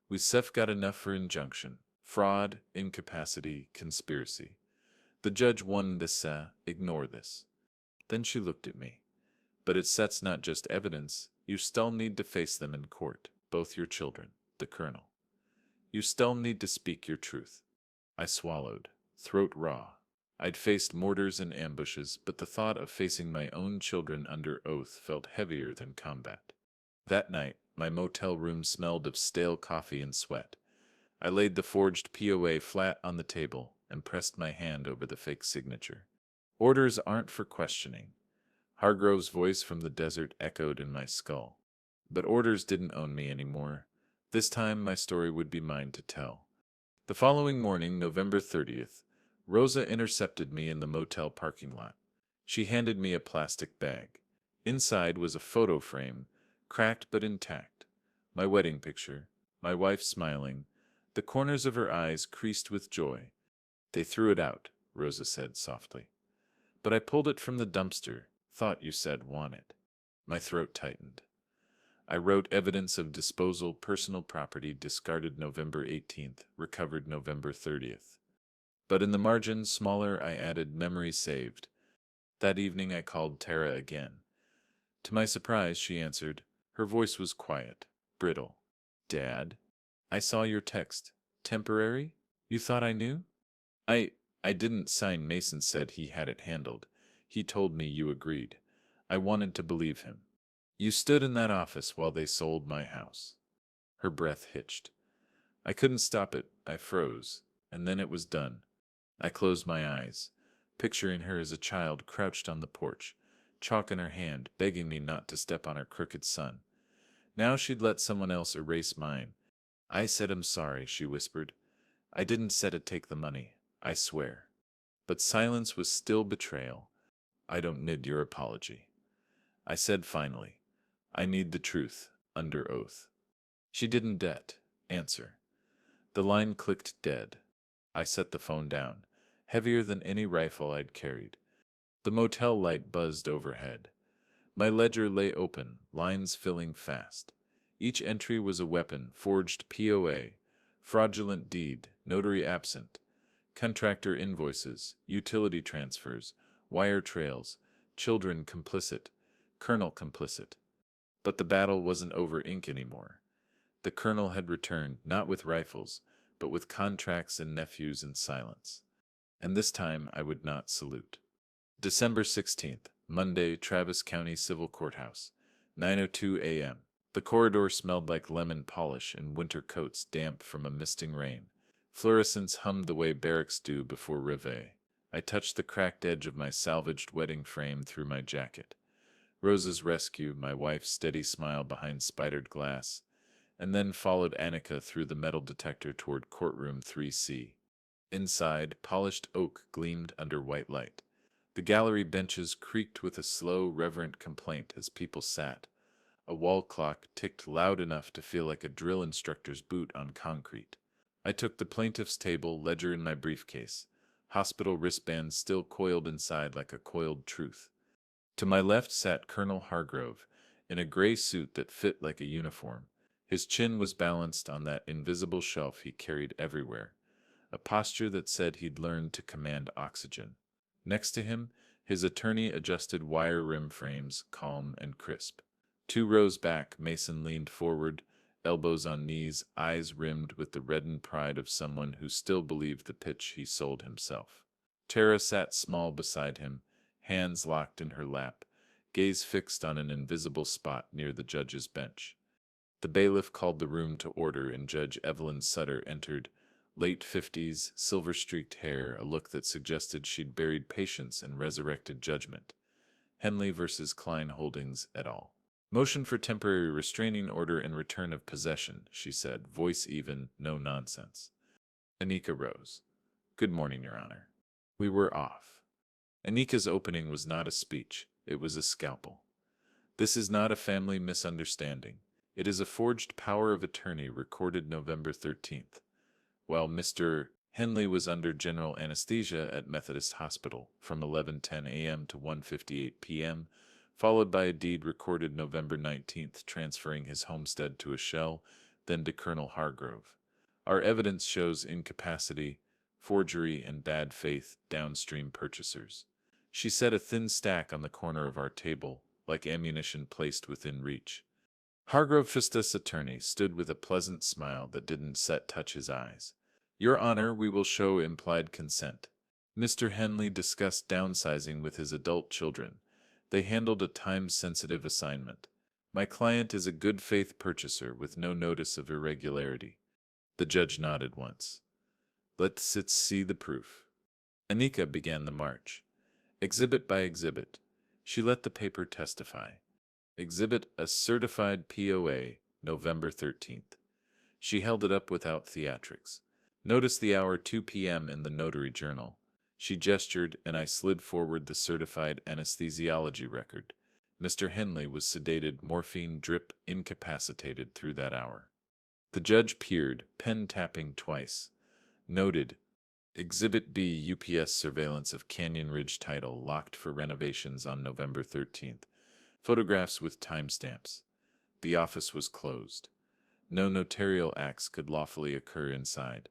We've got enough for injunction. Fraud, incapacity, conspiracy. The judge won this, ignore this. Then she looked at me. But that's not just evidence. You still need to face them in court, both your children, the Colonel. You still need to speak your truth. I swallowed, throat raw. I'd faced mortars and ambushes, but the thought of facing my own children under oath felt heavier than combat. That night, my motel room smelled of stale coffee and sweat. I laid the forged POA flat on the table and pressed my hand over the fake signature. Orders aren't for questioning. Hargrove's voice from the desert echoed in my skull. But orders didn't own me anymore. This time my story would be mine to tell. The following morning, November 30th, Rosa intercepted me in the motel parking lot. She handed me a plastic bag. Inside was a photo frame, cracked but intact. My wedding picture, my wife smiling, the corners of her eyes creased with joy. They threw it out, Rosa said softly. But I pulled it from the dumpster. Thought you said want it. My throat tightened. I wrote evidence of disposal, personal property discarded November 18th, recovered November 30th. But in the margin, smaller, I added memory saved. That evening I called Tara again. To my surprise, she answered. Her voice was quiet, brittle. Dad? I saw your text. Temporary? You thought I knew? I I didn't sign. Mason said he had it handled. He told me you agreed. I wanted to believe him. You stood in that office while they sold my house. Her breath hitched. I couldn't stop it. I froze. And then it was done. I closed my eyes, picturing her as a child crouched on the porch, chalk in her hand, begging me not to step on her crooked son. Now she'd let someone else erase mine. I said I'm sorry, she whispered. I didn't say to take the money, I swear. But silence was still betrayal. I don't need your apology. I said finally, I need the truth, under oath. She didn't answer. The line clicked dead. I set the phone down, heavier than any rifle I'd carried. The motel light buzzed overhead. My ledger lay open, lines filling fast. Each entry was a weapon: forged POA, fraudulent deed, notary absent, contractor invoices, utility transfers, wire trails, children complicit, Colonel complicit. But the battle wasn't over ink anymore. The Colonel had returned, not with rifles, but with contracts and nephews in silence. And this time I would not salute. December 16th, Monday, Travis County Civil Courthouse, 9:02 a.m. The corridor smelled like lemon polish and winter coats damp from a misting rain. Fluorescents hummed the way barracks do before reveille. I touched the cracked edge of my salvaged wedding frame through my jacket. Rosa's rescue, my wife's steady smile behind spidered glass, and then followed Annika through the metal detector toward courtroom 3C. Inside, polished oak gleamed under white light. The gallery benches creaked with a slow, reverent complaint as people sat. A wall clock ticked loud enough to feel like a drill instructor's boot on concrete. I took the plaintiff's table, ledger in my briefcase, hospital wristband still coiled inside like a coiled truth. To my left sat Colonel Hargrove, in a gray suit that fit like a uniform. His chin was balanced on that invisible shelf he carried everywhere, a posture that said he'd learned to command oxygen. Next to him, his attorney adjusted wire rim frames, calm and crisp. 2 rows back, Mason leaned forward, elbows on knees, eyes rimmed with the reddened pride of someone who still believed the pitch he sold himself. Tara sat small beside him, hands locked in her lap, gaze fixed on an invisible spot near the judge's bench. The bailiff called the room to order and Judge Evelyn Sutter entered, late 50s, silver-streaked hair, a look that suggested she'd buried patience and resurrected judgment. Henley versus Klein Holdings et al. Motion for temporary restraining order and return of possession, she said, voice even, no nonsense. Anika rose. Good morning, Your Honor. We were off. Anika's opening was not a speech, it was a scalpel. This is not a family misunderstanding. It is a forged power of attorney recorded November 13th. While Mr. Henley was under general anesthesia at Methodist Hospital from 11:10 a.m. to 1:58 p.m., followed by a deed recorded November 19th transferring his homestead to a shell, then to Colonel Hargrove. Our evidence shows incapacity, forgery, and bad faith downstream purchasers. She set a thin stack on the corner of our table, like ammunition placed within reach. Hargrove Fistus attorney stood with a pleasant smile that didn't touch his eyes. Your Honor, we will show implied consent. Mr. Henley discussed downsizing with his adult children. They handled a time-sensitive assignment. My client is a good-faith purchaser with no notice of irregularity. The judge nodded once. Let's see the proof. Anika began the march. Exhibit by exhibit. She let the paper testify. Exhibit a certified POA, November 13th. She held it up without theatrics. Notice the hour 2 p.m. in the notary journal. She gestured, and I slid forward the certified anesthesiology record. Mr. Henley was sedated, morphine drip, incapacitated through that hour. The judge peered, pen tapping twice. Noted. Exhibit B, UPS surveillance of Canyon Ridge title locked for renovations on November 13th. Photographs with timestamps. The office was closed. No notarial acts could lawfully occur inside.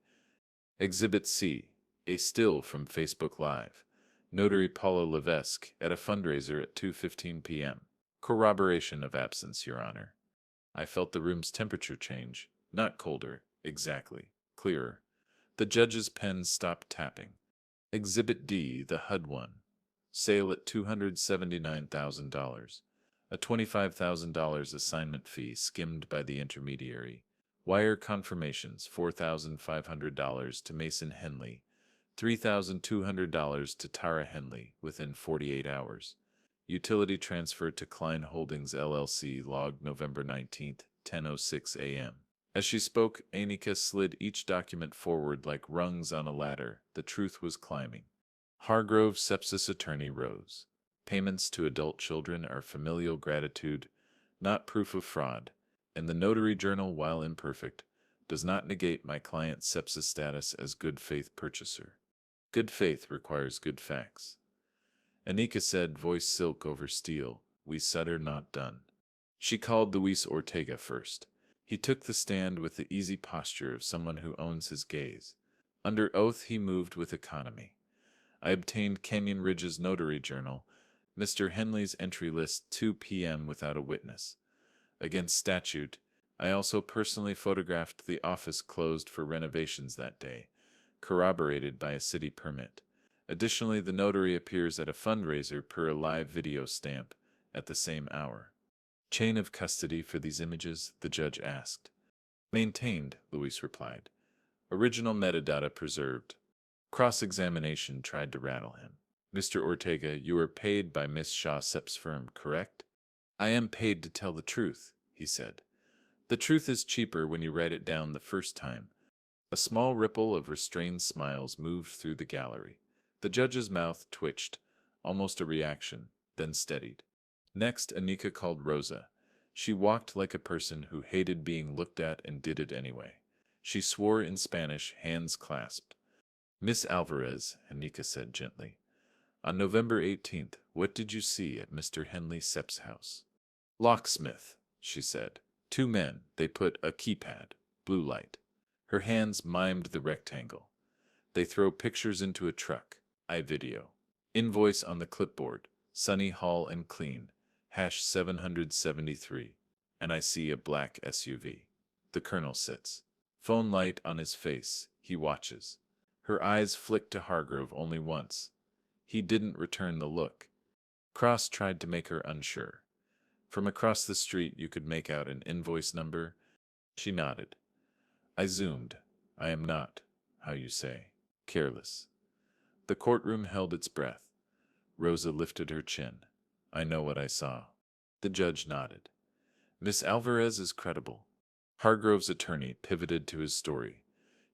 Exhibit C, a still from Facebook Live. Notary Paula Levesque at a fundraiser at 2:15 p.m. Corroboration of absence, Your Honor. I felt the room's temperature change. Not colder, exactly. Clearer. The judge's pen stopped tapping. Exhibit D, the HUD one. Sale at $279,000. A $25,000 assignment fee skimmed by the intermediary. Wire confirmations $4,500 to Mason Henley, $3,200 to Tara Henley within 48 hours. Utility transfer to Klein Holdings LLC logged November 19th, 10:06 a.m. As she spoke, Anika slid each document forward like rungs on a ladder. The truth was climbing. Hargrove sepsis attorney rose. Payments to adult children are familial gratitude, not proof of fraud, and the notary journal, while imperfect, does not negate my client's sepsis status as good faith purchaser. Good faith requires good facts. Anika said, voice silk over steel, we are not done. She called Luis Ortega first. He took the stand with the easy posture of someone who owns his gaze. Under oath he moved with economy. I obtained Canyon Ridge's notary journal, Mr. Henley's entry list 2 p.m. without a witness. Against statute, I also personally photographed the office closed for renovations that day, corroborated by a city permit. Additionally, the notary appears at a fundraiser per a live video stamp at the same hour. Chain of custody for these images, the judge asked. Maintained, Luis replied. Original metadata preserved. Cross-examination tried to rattle him. Mr. Ortega, you are paid by Miss Shaw Sepp's firm, correct? I am paid to tell the truth, he said. The truth is cheaper when you write it down the first time. A small ripple of restrained smiles moved through the gallery. The judge's mouth twitched, almost a reaction, then steadied. Next, Anika called Rosa. She walked like a person who hated being looked at and did it anyway. She swore in Spanish, hands clasped. Miss Alvarez, Anika said gently. On November 18th, what did you see at Mr. Henley Sepp's house? Locksmith, she said. 2 men, they put a keypad, blue light. Her hands mimed the rectangle. They throw pictures into a truck, video. Invoice on the clipboard, Sunny Hall and Clean, #773, and I see a black SUV. The colonel sits. Phone light on his face, he watches. Her eyes flicked to Hargrove only once. He didn't return the look. Cross tried to make her unsure. From across the street you could make out an invoice number. She nodded. I zoomed. I am not. how you say, careless. The courtroom held its breath. Rosa lifted her chin. I know what I saw. The judge nodded. Miss Alvarez is credible. Hargrove's attorney pivoted to his story.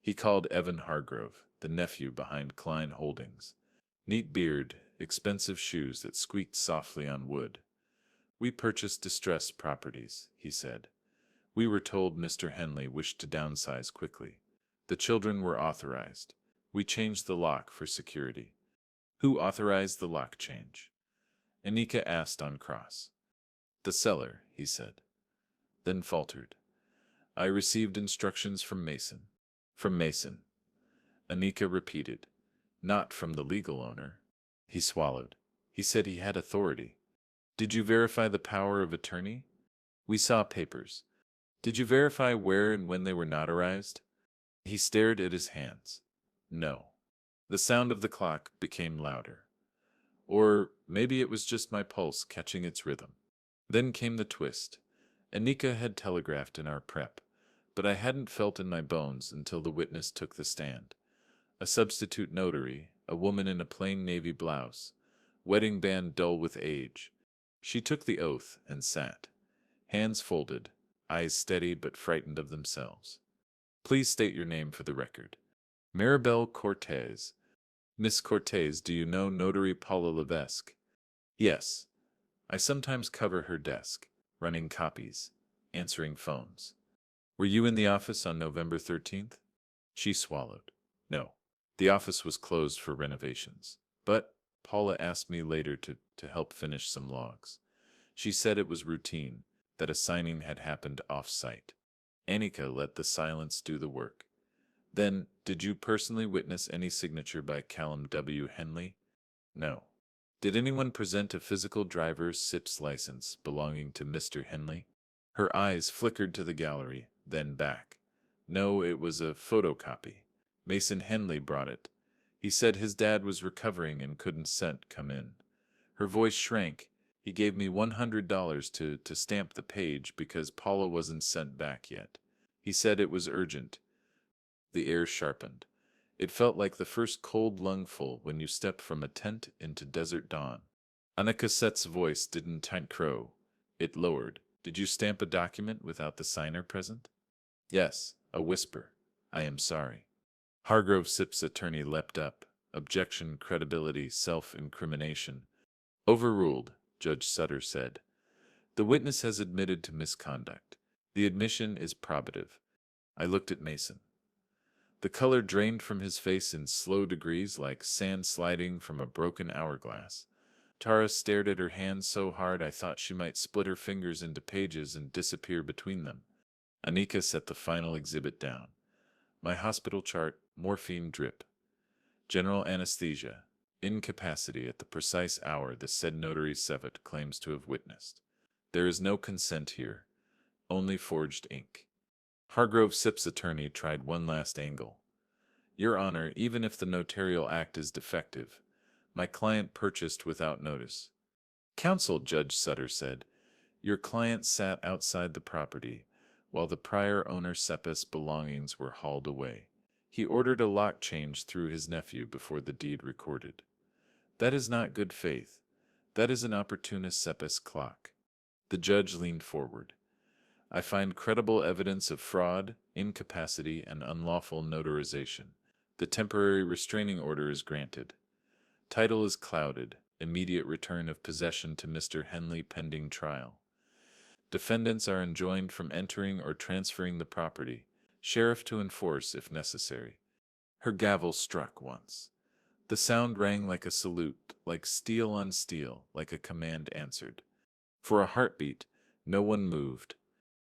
He called Evan Hargrove, the nephew behind Klein Holdings. Neat beard, expensive shoes that squeaked softly on wood. We purchased distressed properties, he said. We were told Mr. Henley wished to downsize quickly. The children were authorized. We changed the lock for security. Who authorized the lock change? Anika asked on cross. The seller, he said. Then faltered. I received instructions from Mason. From Mason. Anika repeated. Not from the legal owner. He swallowed. He said he had authority. Did you verify the power of attorney? We saw papers. Did you verify where and when they were notarized? He stared at his hands. No. The sound of the clock became louder. Or maybe it was just my pulse catching its rhythm. Then came the twist. Anika had telegraphed in our prep, but I hadn't felt in my bones until the witness took the stand. A substitute notary, a woman in a plain navy blouse, wedding band dull with age. She took the oath and sat, hands folded, eyes steady but frightened of themselves. Please state your name for the record. Maribel Cortez. Miss Cortez, do you know Notary Paula Levesque? Yes. I sometimes cover her desk, running copies, answering phones. Were you in the office on November 13th? She swallowed. No. The office was closed for renovations. But Paula asked me later to help finish some logs. She said it was routine, that a signing had happened off-site. Anika let the silence do the work. Then, did you personally witness any signature by Callum W. Henley? No. Did anyone present a physical driver's SIPS license belonging to Mr. Henley? Her eyes flickered to the gallery, then back. No, it was a photocopy. Mason Henley brought it. He said his dad was recovering and couldn't come in. Her voice shrank. He gave me $100 to stamp the page because Paula wasn't sent back yet. He said it was urgent. The air sharpened. It felt like the first cold lungful when you step from a tent into desert dawn. Anika's voice didn't crow. It lowered. Did you stamp a document without the signer present? Yes, a whisper. I am sorry. Hargrove Sip's attorney leapt up. Objection, credibility, self-incrimination. Overruled, Judge Sutter said. The witness has admitted to misconduct. The admission is probative. I looked at Mason. The color drained from his face in slow degrees like sand sliding from a broken hourglass. Tara stared at her hands so hard I thought she might split her fingers into pages and disappear between them. Anika set the final exhibit down. My hospital chart, morphine drip. General anesthesia. Incapacity at the precise hour the said notary Sevet claims to have witnessed. There is no consent here. Only forged ink. Hargrove Sip's attorney tried one last angle. Your Honor, even if the notarial act is defective, my client purchased without notice. Counsel, Judge Sutter said, your client sat outside the property while the prior owner Sepis' belongings were hauled away. He ordered a lock change through his nephew before the deed recorded. That is not good faith. That is an opportunist Sepis clock. The judge leaned forward. I find credible evidence of fraud, incapacity, and unlawful notarization. The temporary restraining order is granted. Title is clouded. Immediate return of possession to Mr. Henley pending trial. Defendants are enjoined from entering or transferring the property. Sheriff to enforce if necessary. Her gavel struck once. The sound rang like a salute, like steel on steel, like a command answered. For a heartbeat, no one moved.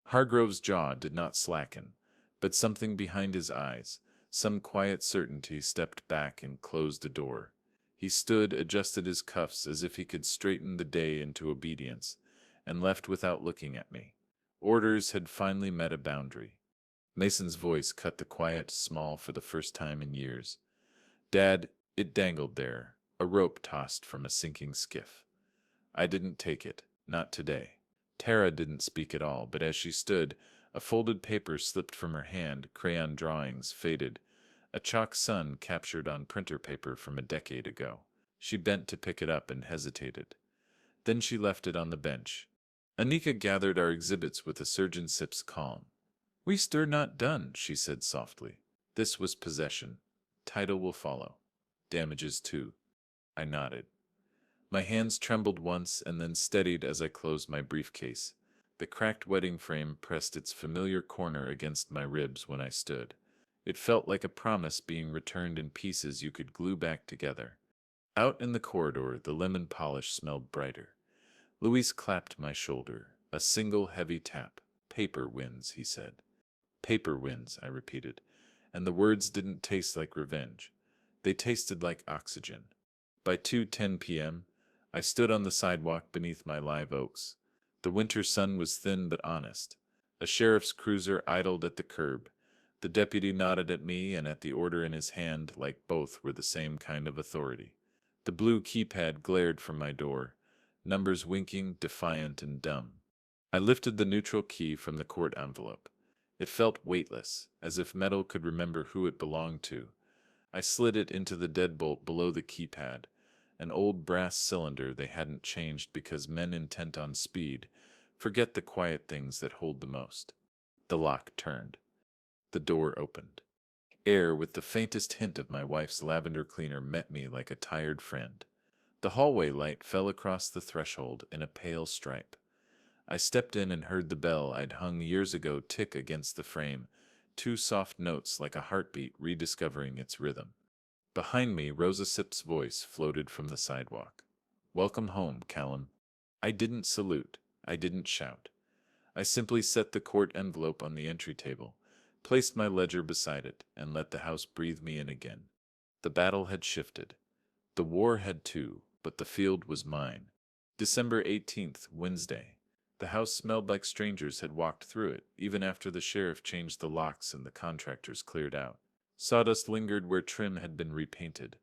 Hargrove's jaw did not slacken, but something behind his eyes, some quiet certainty stepped back and closed the door. He stood, adjusted his cuffs as if he could straighten the day into obedience, and left without looking at me. Orders had finally met a boundary. Mason's voice cut the quiet small for the first time in years. Dad, it dangled there, a rope tossed from a sinking skiff. I didn't take it, not today. Tara didn't speak at all, but as she stood, a folded paper slipped from her hand, crayon drawings faded. A chalk sun captured on printer paper from a decade ago. She bent to pick it up and hesitated. Then she left it on the bench. Anika gathered our exhibits with a surgeon sip's calm. We stir not done, she said softly. This was possession. Title will follow. Damages too. I nodded. My hands trembled once and then steadied as I closed my briefcase. The cracked wedding frame pressed its familiar corner against my ribs when I stood. It felt like a promise being returned in pieces you could glue back together. Out in the corridor, the lemon polish smelled brighter. Luis clapped my shoulder. A single heavy tap. Paper wins, he said. Paper wins, I repeated, and the words didn't taste like revenge. They tasted like oxygen. By 2:10 p.m., I stood on the sidewalk beneath my live oaks. The winter sun was thin but honest. A sheriff's cruiser idled at the curb. The deputy nodded at me and at the order in his hand like both were the same kind of authority. The blue keypad glared from my door, numbers winking, defiant and dumb. I lifted the neutral key from the court envelope. It felt weightless, as if metal could remember who it belonged to. I slid it into the deadbolt below the keypad, an old brass cylinder they hadn't changed because men intent on speed forget the quiet things that hold the most. The lock turned. The door opened. Air with the faintest hint of my wife's lavender cleaner met me like a tired friend. The hallway light fell across the threshold in a pale stripe. I stepped in and heard the bell I'd hung years ago tick against the frame, two soft notes like a heartbeat rediscovering its rhythm. Behind me, Rosa Sip's voice floated from the sidewalk. Welcome home, Callum. I didn't salute. I didn't shout. I simply set the court envelope on the entry table, placed my ledger beside it, and let the house breathe me in again. The battle had shifted. The war had too, but the field was mine. December 18th, Wednesday. The house smelled like strangers had walked through it, even after the sheriff changed the locks and the contractors cleared out. Sawdust lingered where trim had been repainted.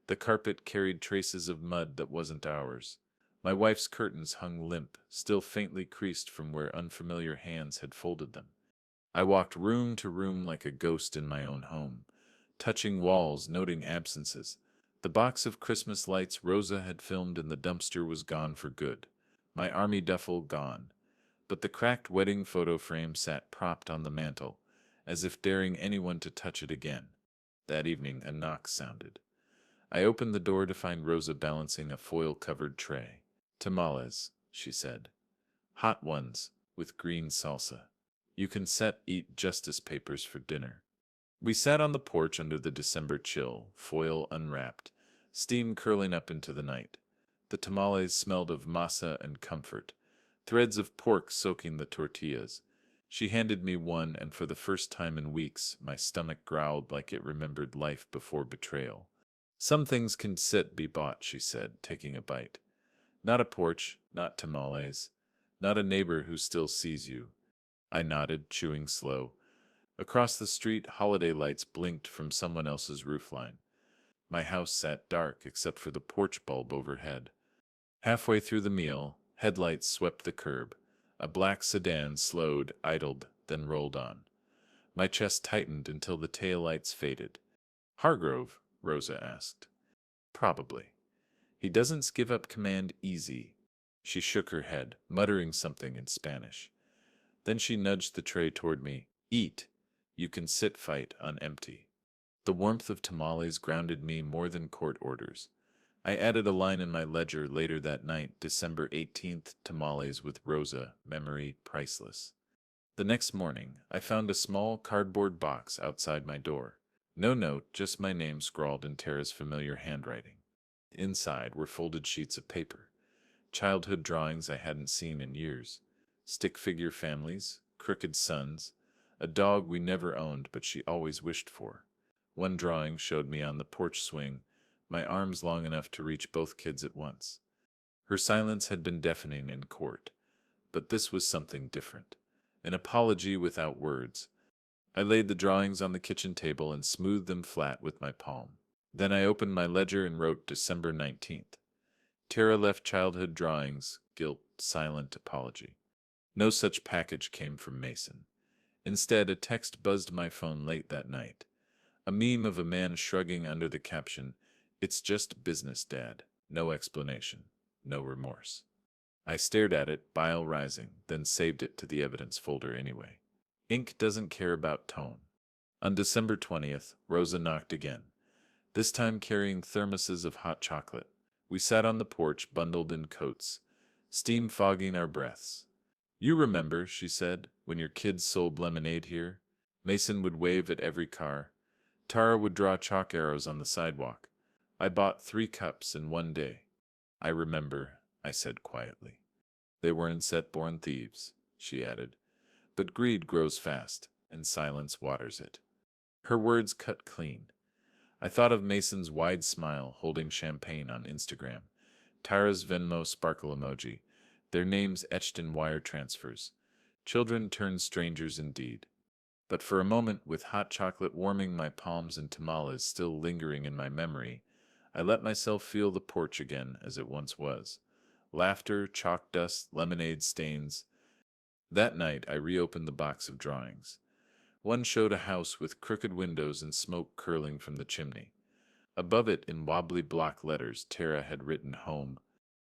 The carpet carried traces of mud that wasn't ours. My wife's curtains hung limp, still faintly creased from where unfamiliar hands had folded them. I walked room to room like a ghost in my own home, touching walls, noting absences. The box of Christmas lights Rosa had filmed in the dumpster was gone for good. My army duffel gone. But the cracked wedding photo frame sat propped on the mantel, as if daring anyone to touch it again. That evening a knock sounded. I opened the door to find Rosa balancing a foil-covered tray. Tamales, she said. Hot ones, with green salsa. You can eat justice papers for dinner. We sat on the porch under the December chill, foil unwrapped, steam curling up into the night. The tamales smelled of masa and comfort, threads of pork soaking the tortillas. She handed me one, and for the first time in weeks, my stomach growled like it remembered life before betrayal. Some things can be bought, she said, taking a bite. Not a porch, not tamales, not a neighbor who still sees you. I nodded, chewing slow. Across the street, holiday lights blinked from someone else's roofline. My house sat dark except for the porch bulb overhead. Halfway through the meal, headlights swept the curb. A black sedan slowed, idled, then rolled on. My chest tightened until the taillights faded. Hargrove? Rosa asked. Probably. He doesn't give up command easy. She shook her head, muttering something in Spanish. Then she nudged the tray toward me. Eat. You can fight on empty. The warmth of tamales grounded me more than court orders. I added a line in my ledger later that night, December 18th, tamales with Rosa, memory priceless. The next morning, I found a small cardboard box outside my door. No note, just my name scrawled in Tara's familiar handwriting. Inside were folded sheets of paper, childhood drawings I hadn't seen in years, stick figure families, crooked sons, a dog we never owned but she always wished for. One drawing showed me on the porch swing, my arms long enough to reach both kids at once. Her silence had been deafening in court, but this was something different. An apology without words. I laid the drawings on the kitchen table and smoothed them flat with my palm. Then I opened my ledger and wrote December 19th. Tara left childhood drawings, guilt, silent apology. No such package came from Mason. Instead, a text buzzed my phone late that night. A meme of a man shrugging under the caption, "It's just business, Dad. No explanation. No remorse." I stared at it, bile rising, then saved it to the evidence folder anyway. Ink doesn't care about tone. On December 20th, Rosa knocked again, this time carrying thermoses of hot chocolate. We sat on the porch, bundled in coats, steam fogging our breaths. "You remember," she said, "when your kids sold lemonade here? Mason would wave at every car. Tara would draw chalk arrows on the sidewalk. I bought 3 cups in one day." "I remember," I said quietly. "They were insect-born thieves," she added. "But greed grows fast, and silence waters it." Her words cut clean. I thought of Mason's wide smile holding champagne on Instagram, Tara's Venmo sparkle emoji, their names etched in wire transfers. Children turned strangers indeed. But for a moment, with hot chocolate warming my palms and tamales still lingering in my memory, I let myself feel the porch again as it once was. Laughter, chalk dust, lemonade stains. That night I reopened the box of drawings. One showed a house with crooked windows and smoke curling from the chimney. Above it, in wobbly block letters, Tara had written home.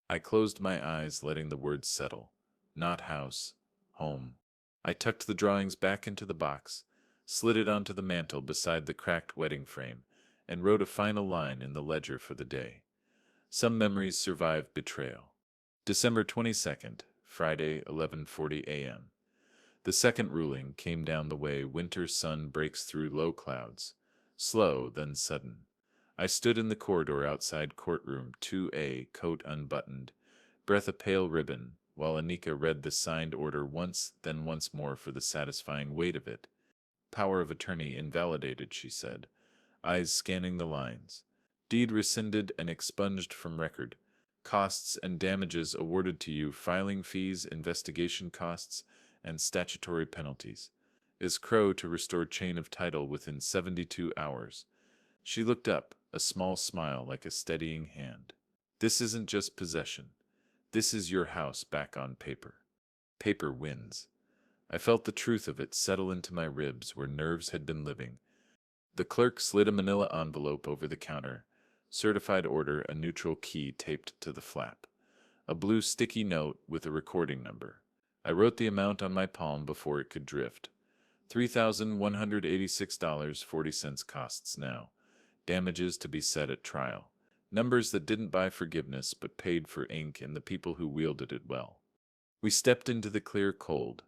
I closed my eyes, letting the words settle. Not house, home. I tucked the drawings back into the box, slid it onto the mantel beside the cracked wedding frame, and wrote a final line in the ledger for the day. Some memories survive betrayal. December 22nd, Friday, 11:40 a.m. The second ruling came down the way winter sun breaks through low clouds. Slow, then sudden. I stood in the corridor outside courtroom 2A, coat unbuttoned, breath a pale ribbon, while Anika read the signed order once, then once more for the satisfying weight of it. "Power of attorney invalidated," she said, eyes scanning the lines. "Deed rescinded and expunged from record. Costs and damages awarded to you, filing fees, investigation costs, and statutory penalties. Is Crow to restore chain of title within 72 hours. She looked up, a small smile like a steadying hand. "This isn't just possession. This is your house back on paper. Paper wins." I felt the truth of it settle into my ribs where nerves had been living. The clerk slid a manila envelope over the counter. Certified order, a neutral key taped to the flap. A blue sticky note with a recording number. I wrote the amount on my palm before it could drift. $3,186.40 costs now. Damages to be set at trial. Numbers that didn't buy forgiveness but paid for ink and the people who wielded it well. We stepped into the clear cold.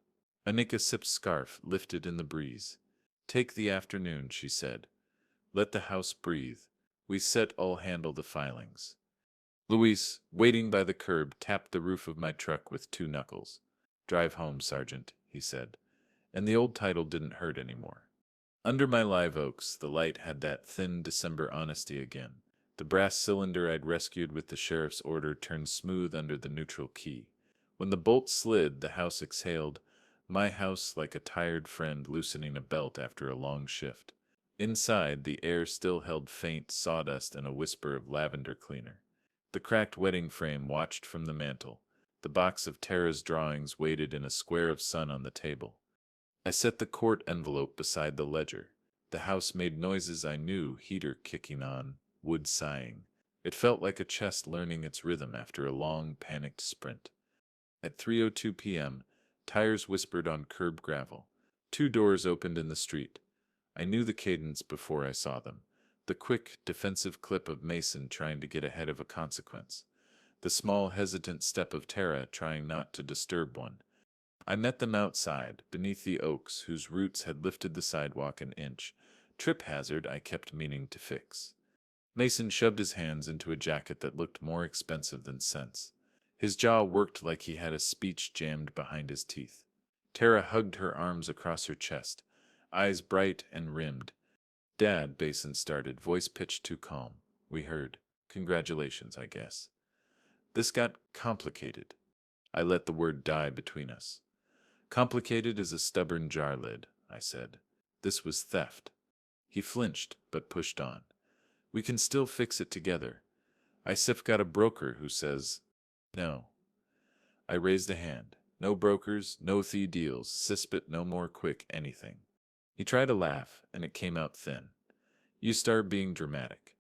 Anika sipped scarf lifted in the breeze. "Take the afternoon," she said. "Let the house breathe. We set all handle the filings." Luis, waiting by the curb, tapped the roof of my truck with 2 knuckles. "Drive home, Sergeant," he said. And the old title didn't hurt anymore. Under my live oaks, the light had that thin December honesty again. The brass cylinder I'd rescued with the sheriff's order turned smooth under the neutral key. When the bolt slid, the house exhaled, my house like a tired friend loosening a belt after a long shift. Inside, the air still held faint sawdust and a whisper of lavender cleaner. The cracked wedding frame watched from the mantel. The box of Tara's drawings waited in a square of sun on the table. I set the court envelope beside the ledger. The house made noises I knew, heater kicking on, wood sighing. It felt like a chest learning its rhythm after a long, panicked sprint. At 3:02 p.m., tires whispered on curb gravel. 2 doors opened in the street. I knew the cadence before I saw them. The quick, defensive clip of Mason trying to get ahead of a consequence. The small, hesitant step of Tara trying not to disturb one. I met them outside, beneath the oaks whose roots had lifted the sidewalk an inch. Trip hazard I kept meaning to fix. Mason shoved his hands into a jacket that looked more expensive than sense. His jaw worked like he had a speech jammed behind his teeth. Tara hugged her arms across her chest, eyes bright and rimmed. "Dad," Mason started, voice pitched too calm. We heard, "Congratulations, I guess." This got complicated. I let the word die between us. "Complicated as a stubborn jar lid," I said. "This was theft." He flinched, but pushed on. "We can still fix it together. I've got a broker who says..." "No." I raised a hand. "No brokers, no fee deals, Cispit no more quick anything." He tried to laugh, and it came out thin. You start being dramatic.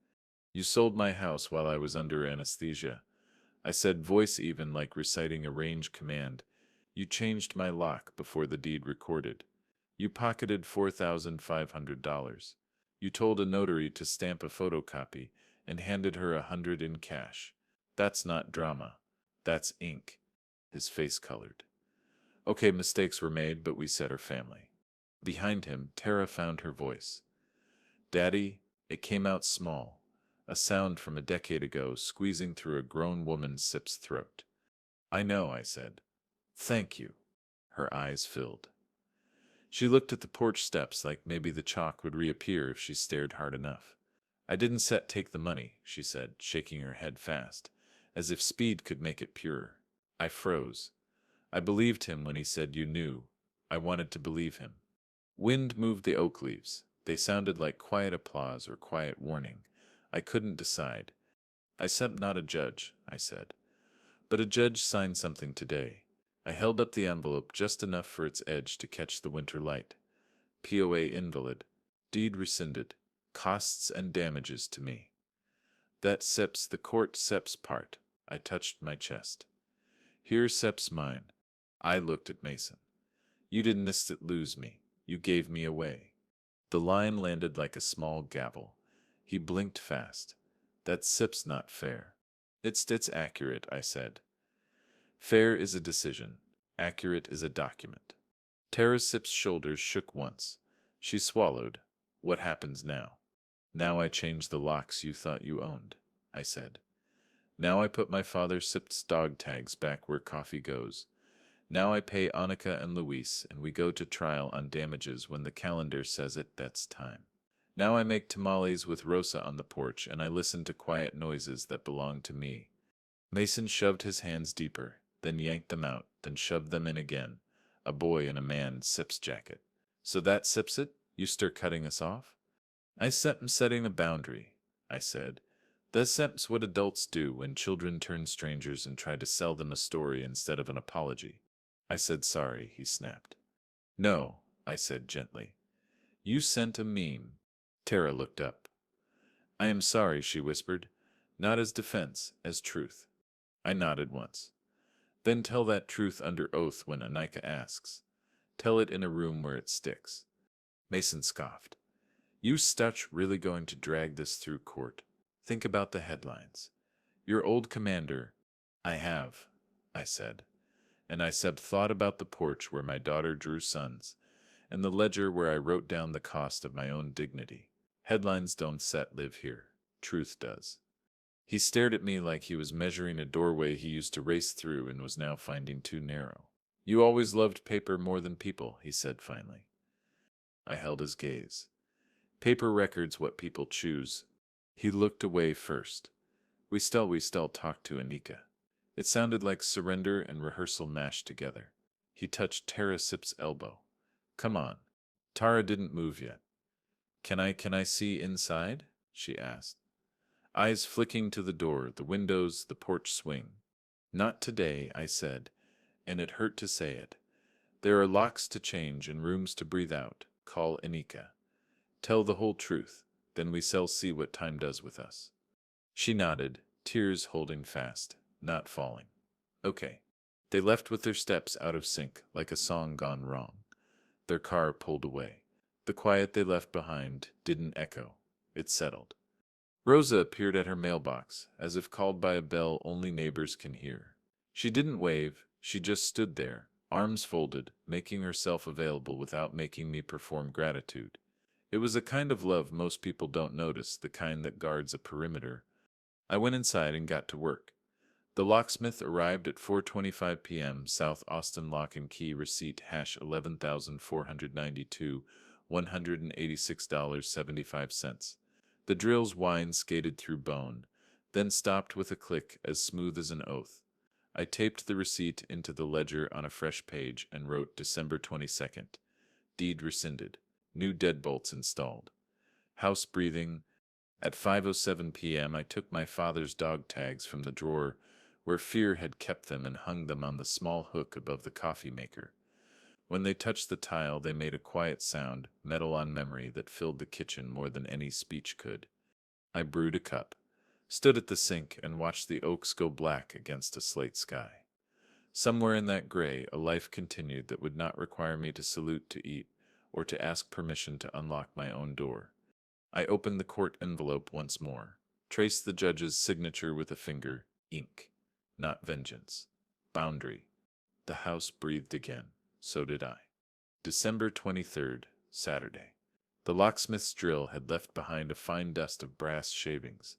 You sold my house while I was under anesthesia. I said, voice even like reciting a range command. You changed my lock before the deed recorded. You pocketed $4,500. You told a notary to stamp a photocopy and handed her 100 in cash. That's not drama. That's ink. His face colored. Okay, mistakes were made, but we said our family. Behind him, Tara found her voice. Daddy, it came out small, a sound from a decade ago squeezing through a grown woman Sip's throat. I know, I said. Thank you. Her eyes filled. She looked at the porch steps like maybe the chalk would reappear if she stared hard enough. I didn't take the money, she said, shaking her head fast, as if speed could make it purer. I froze. I believed him when he said you knew. I wanted to believe him. Wind moved the oak leaves. They sounded like quiet applause or quiet warning. I couldn't decide. I said not a judge, I said. But a judge signed something today. I held up the envelope just enough for its edge to catch the winter light. POA invalid. Deed rescinded. Costs and damages to me. That Seps the court Seps part. I touched my chest. Here's Seps mine. I looked at Mason. You didn't lose me. You gave me away. The line landed like a small gavel. He blinked fast. That Seps not fair. It's accurate, I said. Fair is a decision. Accurate is a document. Tara Sip's shoulders shook once. She swallowed. What happens now? Now I change the locks you thought you owned, I said. Now I put my father Sip's dog tags back where coffee goes. Now I pay Annika and Luis, and we go to trial on damages when the calendar says that's time. Now I make tamales with Rosa on the porch, and I listen to quiet noises that belong to me. Mason shoved his hands deeper, then yanked them out, then shoved them in again. A boy in a man Sip's jacket. So that Sips it? You stir cutting us off? I am setting a boundary, I said. That's what adults do when children turn strangers and try to sell them a story instead of an apology. I said sorry, he snapped. No, I said gently. You sent a meme. Tara looked up. I am sorry, she whispered. Not as defense, as truth. I nodded once. Then tell that truth under oath when Anika asks. Tell it in a room where it sticks. Mason scoffed. You Stutch really going to drag this through court? Think about the headlines. Your old commander. I have, I said. And I said thought about the porch where my daughter drew sons, and the ledger where I wrote down the cost of my own dignity. Headlines don't live here. Truth does. He stared at me like he was measuring a doorway he used to race through and was now finding too narrow. You always loved paper more than people, he said finally. I held his gaze. Paper records what people choose. He looked away first. We still talked to Anika. It sounded like surrender and rehearsal mashed together. He touched Tara Sip's elbow. Come on. Tara didn't move yet. Can I see inside? She asked. Eyes flicking to the door, the windows, the porch swing. Not today, I said, and it hurt to say it. There are locks to change and rooms to breathe out. Call Anika. Tell the whole truth, then we shall see what time does with us. She nodded, tears holding fast, not falling. Okay. They left with their steps out of sync, like a song gone wrong. Their car pulled away. The quiet they left behind didn't echo. It settled. Rosa appeared at her mailbox, as if called by a bell only neighbors can hear. She didn't wave, she just stood there, arms folded, making herself available without making me perform gratitude. It was a kind of love most people don't notice, the kind that guards a perimeter. I went inside and got to work. The locksmith arrived at 4:25 p.m. South Austin Lock and Key receipt hash 11,492, $186.75. The drill's whine skated through bone, then stopped with a click as smooth as an oath. I taped the receipt into the ledger on a fresh page and wrote December 22nd. Deed rescinded. New deadbolts installed. House breathing. At 5:07 p.m. I took my father's dog tags from the drawer where fear had kept them and hung them on the small hook above the coffee maker. When they touched the tile, they made a quiet sound, metal on memory, that filled the kitchen more than any speech could. I brewed a cup, stood at the sink, and watched the oaks go black against a slate sky. Somewhere in that gray, a life continued that would not require me to salute to eat, or to ask permission to unlock my own door. I opened the court envelope once more, traced the judge's signature with a finger, ink, not vengeance. Boundary. The house breathed again. So did I. December 23rd, Saturday. The locksmith's drill had left behind a fine dust of brass shavings.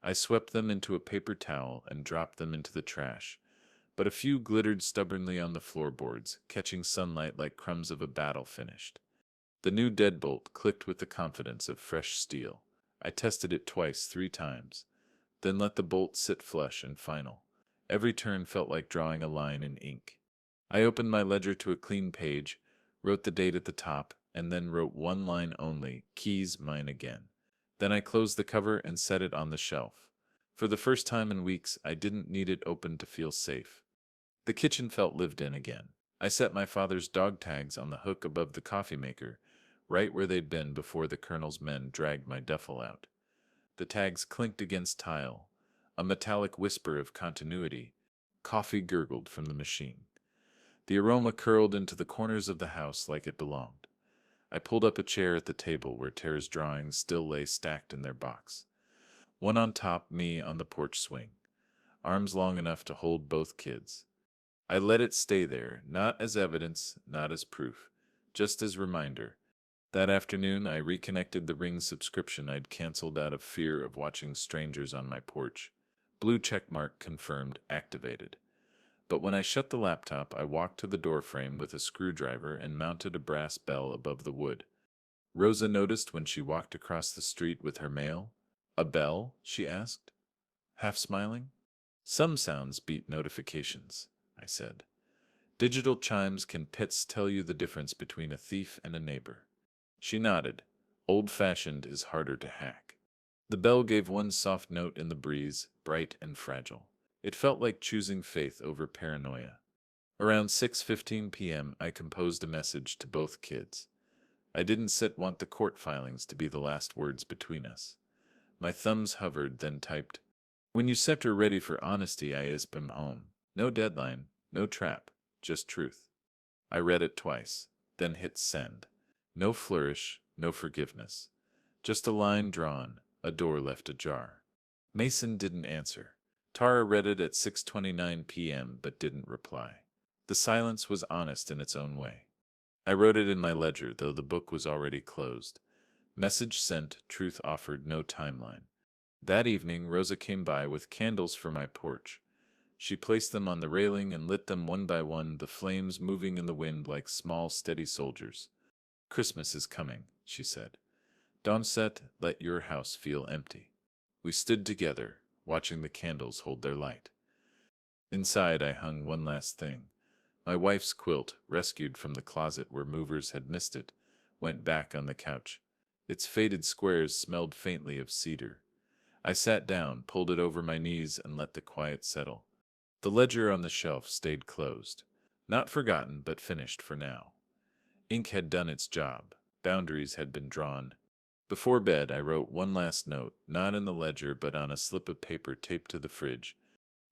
I swept them into a paper towel and dropped them into the trash, but a few glittered stubbornly on the floorboards, catching sunlight like crumbs of a battle finished. The new deadbolt clicked with the confidence of fresh steel. I tested it twice, 3 times, then let the bolt sit flush and final. Every turn felt like drawing a line in ink. I opened my ledger to a clean page, wrote the date at the top, and then wrote one line only, keys mine again. Then I closed the cover and set it on the shelf. For the first time in weeks, I didn't need it open to feel safe. The kitchen felt lived in again. I set my father's dog tags on the hook above the coffee maker, right where they'd been before the colonel's men dragged my duffel out. The tags clinked against tile, a metallic whisper of continuity. Coffee gurgled from the machine. The aroma curled into the corners of the house like it belonged. I pulled up a chair at the table where Tara's drawings still lay stacked in their box. One on top, me on the porch swing, arms long enough to hold both kids. I let it stay there, not as evidence, not as proof, just as reminder. That afternoon, I reconnected the Ring subscription I'd canceled out of fear of watching strangers on my porch. Blue checkmark confirmed, activated. But when I shut the laptop, I walked to the doorframe with a screwdriver and mounted a brass bell above the wood. Rosa noticed when she walked across the street with her mail. "A bell?" she asked, half smiling. "Some sounds beat notifications," I said. "Digital chimes can pits tell you the difference between a thief and a neighbor." She nodded. "Old-fashioned is harder to hack." The bell gave one soft note in the breeze, bright and fragile. It felt like choosing faith over paranoia. Around 6:15 p.m., I composed a message to both kids. I didn't want the court filings to be the last words between us. My thumbs hovered, then typed, "When you set her ready for honesty, I is been home. No deadline, no trap, just truth." I read it twice, then hit send. No flourish, no forgiveness. Just a line drawn, a door left ajar. Mason didn't answer. Tara read it at 6:29 p.m. but didn't reply. The silence was honest in its own way. I wrote it in my ledger, though the book was already closed. Message sent, truth offered, no timeline. That evening, Rosa came by with candles for my porch. She placed them on the railing and lit them one by one, the flames moving in the wind like small, steady soldiers. "Christmas is coming," she said. "Don't let your house feel empty." We stood together, watching the candles hold their light. Inside, I hung one last thing. My wife's quilt, rescued from the closet where movers had missed it, went back on the couch. Its faded squares smelled faintly of cedar. I sat down, pulled it over my knees, and let the quiet settle. The ledger on the shelf stayed closed. Not forgotten, but finished for now. Ink had done its job. Boundaries had been drawn. Before bed, I wrote one last note, not in the ledger, but on a slip of paper taped to the fridge.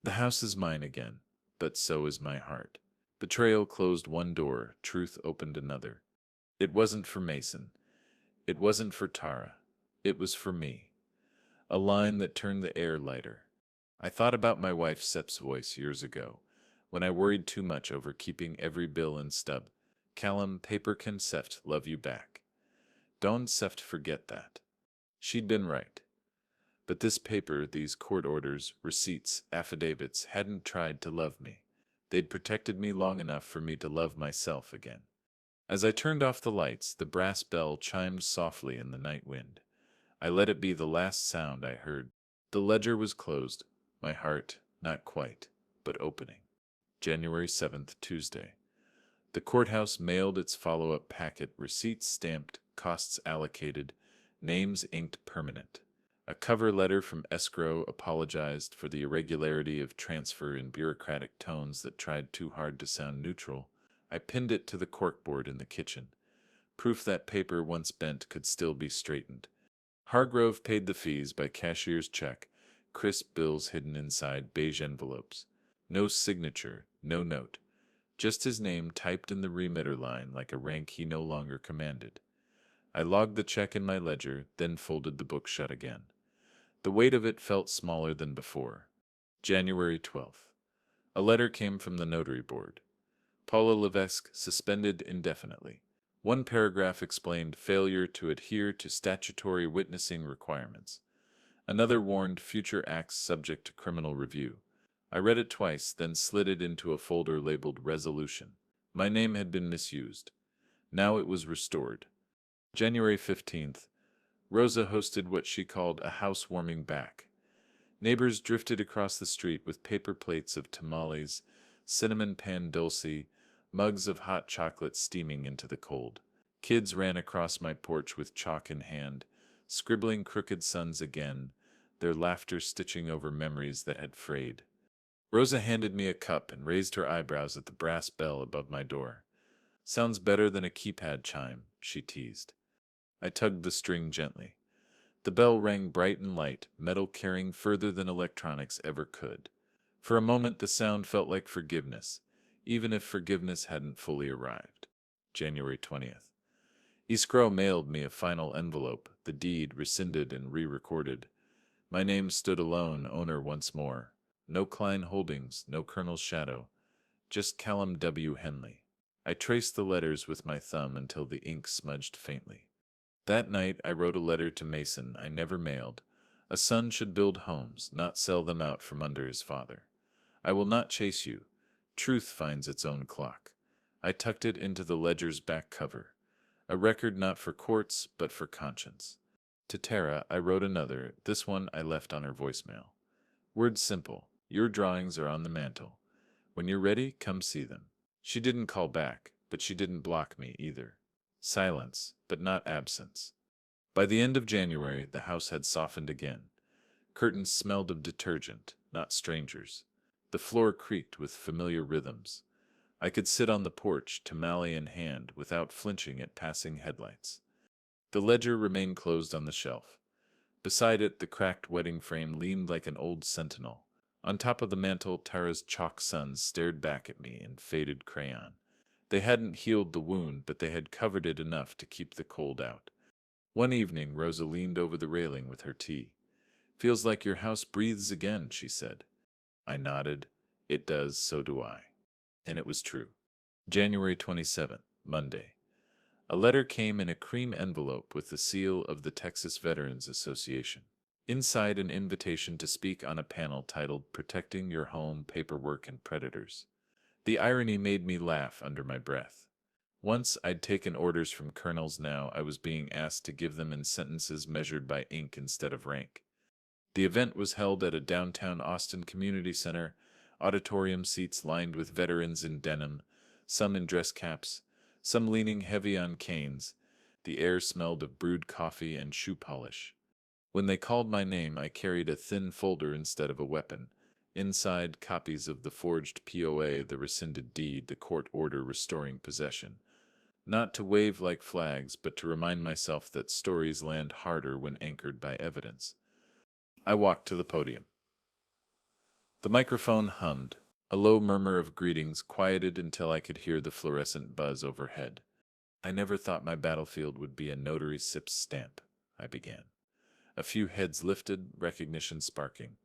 "The house is mine again, but so is my heart." Betrayal closed one door, truth opened another. It wasn't for Mason. It wasn't for Tara. It was for me. A line that turned the air lighter. I thought about my wife Sep's voice years ago, when I worried too much over keeping every bill and stub. "Callum, paper can seft love you back. Don't seft forget that." She'd been right. But this paper, these court orders, receipts, affidavits, hadn't tried to love me. They'd protected me long enough for me to love myself again. As I turned off the lights, the brass bell chimed softly in the night wind. I let it be the last sound I heard. The ledger was closed. My heart, not quite, but opening. January 7th, Tuesday. The courthouse mailed its follow-up packet, receipts stamped, costs allocated, names inked permanent. A cover letter from escrow apologized for the irregularity of transfer in bureaucratic tones that tried too hard to sound neutral. I pinned it to the corkboard in the kitchen, proof that paper once bent could still be straightened. Hargrove paid the fees by cashier's check, crisp bills hidden inside beige envelopes. No signature, no note. Just his name typed in the remitter line like a rank he no longer commanded. I logged the check in my ledger, then folded the book shut again. The weight of it felt smaller than before. January 12th. A letter came from the notary board. Paula Levesque suspended indefinitely. One paragraph explained failure to adhere to statutory witnessing requirements. Another warned future acts subject to criminal review. I read it twice, then slid it into a folder labeled Resolution. My name had been misused. Now it was restored. January 15th. Rosa hosted what she called a housewarming back. Neighbors drifted across the street with paper plates of tamales, cinnamon pan dulce, mugs of hot chocolate steaming into the cold. Kids ran across my porch with chalk in hand, scribbling crooked suns again, their laughter stitching over memories that had frayed. Rosa handed me a cup and raised her eyebrows at the brass bell above my door. Sounds better than a keypad chime, she teased. I tugged the string gently. The bell rang bright and light, metal carrying further than electronics ever could. For a moment the sound felt like forgiveness, even if forgiveness hadn't fully arrived. January 20th. Iskro mailed me a final envelope, the deed rescinded and re-recorded. My name stood alone, owner once more. No Klein Holdings, no Colonel's shadow, just Callum W. Henley. I traced the letters with my thumb until the ink smudged faintly. That night I wrote a letter to Mason I never mailed. A son should build homes, not sell them out from under his father. I will not chase you. Truth finds its own clock. I tucked it into the ledger's back cover. A record not for courts, but for conscience. To Tara, I wrote another. This one I left on her voicemail. Words simple. Your drawings are on the mantel. When you're ready, come see them. She didn't call back, but she didn't block me either. Silence, but not absence. By the end of January, the house had softened again. Curtains smelled of detergent, not strangers. The floor creaked with familiar rhythms. I could sit on the porch, tamale in hand, without flinching at passing headlights. The ledger remained closed on the shelf. Beside it, the cracked wedding frame leaned like an old sentinel. On top of the mantel, Tara's chalk suns stared back at me in faded crayon. They hadn't healed the wound, but they had covered it enough to keep the cold out. One evening, Rosa leaned over the railing with her tea. Feels like your house breathes again, she said. I nodded. It does, so do I. And it was true. January 27th, Monday. A letter came in a cream envelope with the seal of the Texas Veterans Association. Inside, an invitation to speak on a panel titled Protecting Your Home, Paperwork, and Predators. The irony made me laugh under my breath. Once I'd taken orders from colonels, now I was being asked to give them in sentences measured by ink instead of rank. The event was held at a downtown Austin community center, auditorium seats lined with veterans in denim, some in dress caps, some leaning heavy on canes. The air smelled of brewed coffee and shoe polish. When they called my name, I carried a thin folder instead of a weapon. Inside, copies of the forged POA, the rescinded deed, the court order restoring possession. Not to wave like flags, but to remind myself that stories land harder when anchored by evidence. I walked to the podium. The microphone hummed. A low murmur of greetings quieted until I could hear the fluorescent buzz overhead. I never thought my battlefield would be a notary SIPS stamp, I began. A few heads lifted, recognition sparking.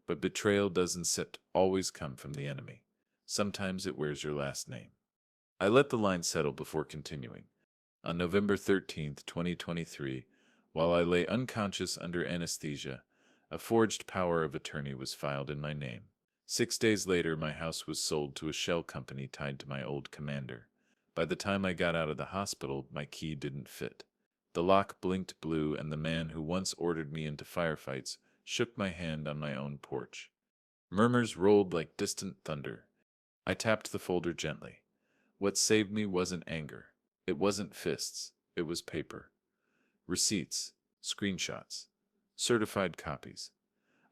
But betrayal doesn't always come from the enemy. Sometimes it wears your last name. I let the line settle before continuing. On November 13th, 2023, while I lay unconscious under anesthesia, a forged power of attorney was filed in my name. 6 days later, my house was sold to a shell company tied to my old commander. By the time I got out of the hospital, my key didn't fit. The lock blinked blue, and the man who once ordered me into firefights shook my hand on my own porch. Murmurs rolled like distant thunder. I tapped the folder gently. What saved me wasn't anger. It wasn't fists. It was paper. Receipts, screenshots, certified copies.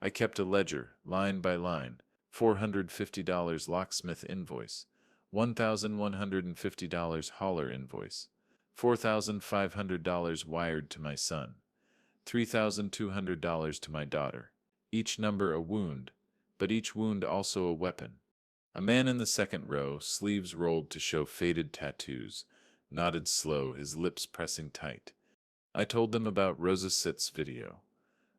I kept a ledger, line by line, $450 locksmith invoice, $1,150 hauler invoice, $4,500 wired to my son, $3,200 to my daughter. Each number a wound, but each wound also a weapon. A man in the second row, sleeves rolled to show faded tattoos, nodded slow, his lips pressing tight. I told them about Rosa Sitt's video,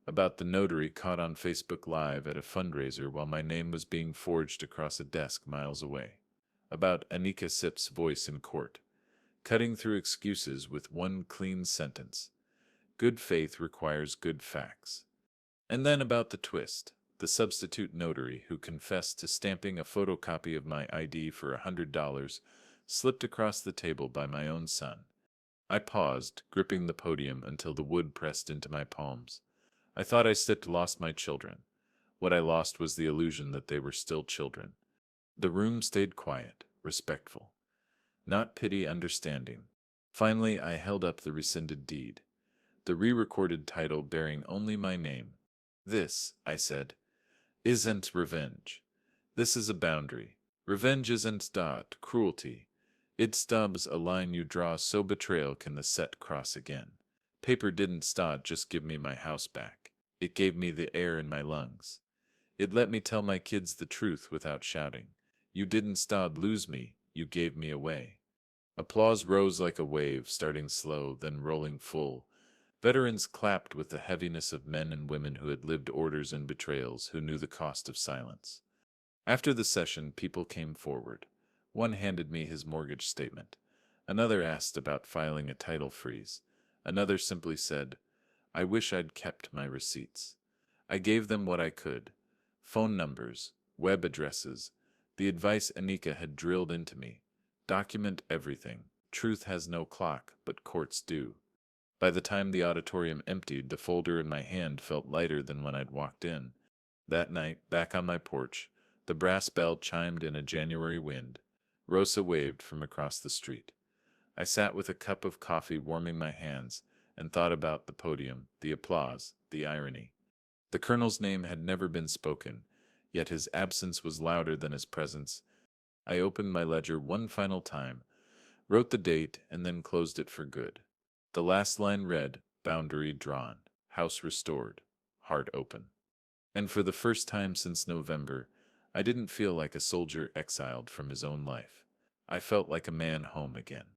about the notary caught on Facebook Live at a fundraiser while my name was being forged across a desk miles away, about Anika Sipp's voice in court, cutting through excuses with one clean sentence. Good faith requires good facts. And then about the twist, the substitute notary who confessed to stamping a photocopy of my ID for $100 slipped across the table by my own son. I paused, gripping the podium until the wood pressed into my palms. I thought I still lost my children. What I lost was the illusion that they were still children. The room stayed quiet, respectful. Not pity, understanding. Finally, I held up the rescinded deed, the re-recorded title bearing only my name. This, I said, isn't revenge. This is a boundary. Revenge isn't cruelty. It stubs a line you draw so betrayal can the set cross again. Paper didn't just give me my house back. It gave me the air in my lungs. It let me tell my kids the truth without shouting. You didn't lose me, you gave me away. Applause rose like a wave, starting slow, then rolling full. Veterans clapped with the heaviness of men and women who had lived orders and betrayals, who knew the cost of silence. After the session, people came forward. One handed me his mortgage statement. Another asked about filing a title freeze. Another simply said, "I wish I'd kept my receipts." I gave them what I could. Phone numbers, web addresses, the advice Anika had drilled into me. Document everything. Truth has no clock, but courts do. By the time the auditorium emptied, the folder in my hand felt lighter than when I'd walked in. That night, back on my porch, the brass bell chimed in a January wind. Rosa waved from across the street. I sat with a cup of coffee warming my hands and thought about the podium, the applause, the irony. The colonel's name had never been spoken, yet his absence was louder than his presence. I opened my ledger one final time, wrote the date, and then closed it for good. The last line read, "Boundary drawn, house restored, heart open." And for the first time since November, I didn't feel like a soldier exiled from his own life. I felt like a man home again.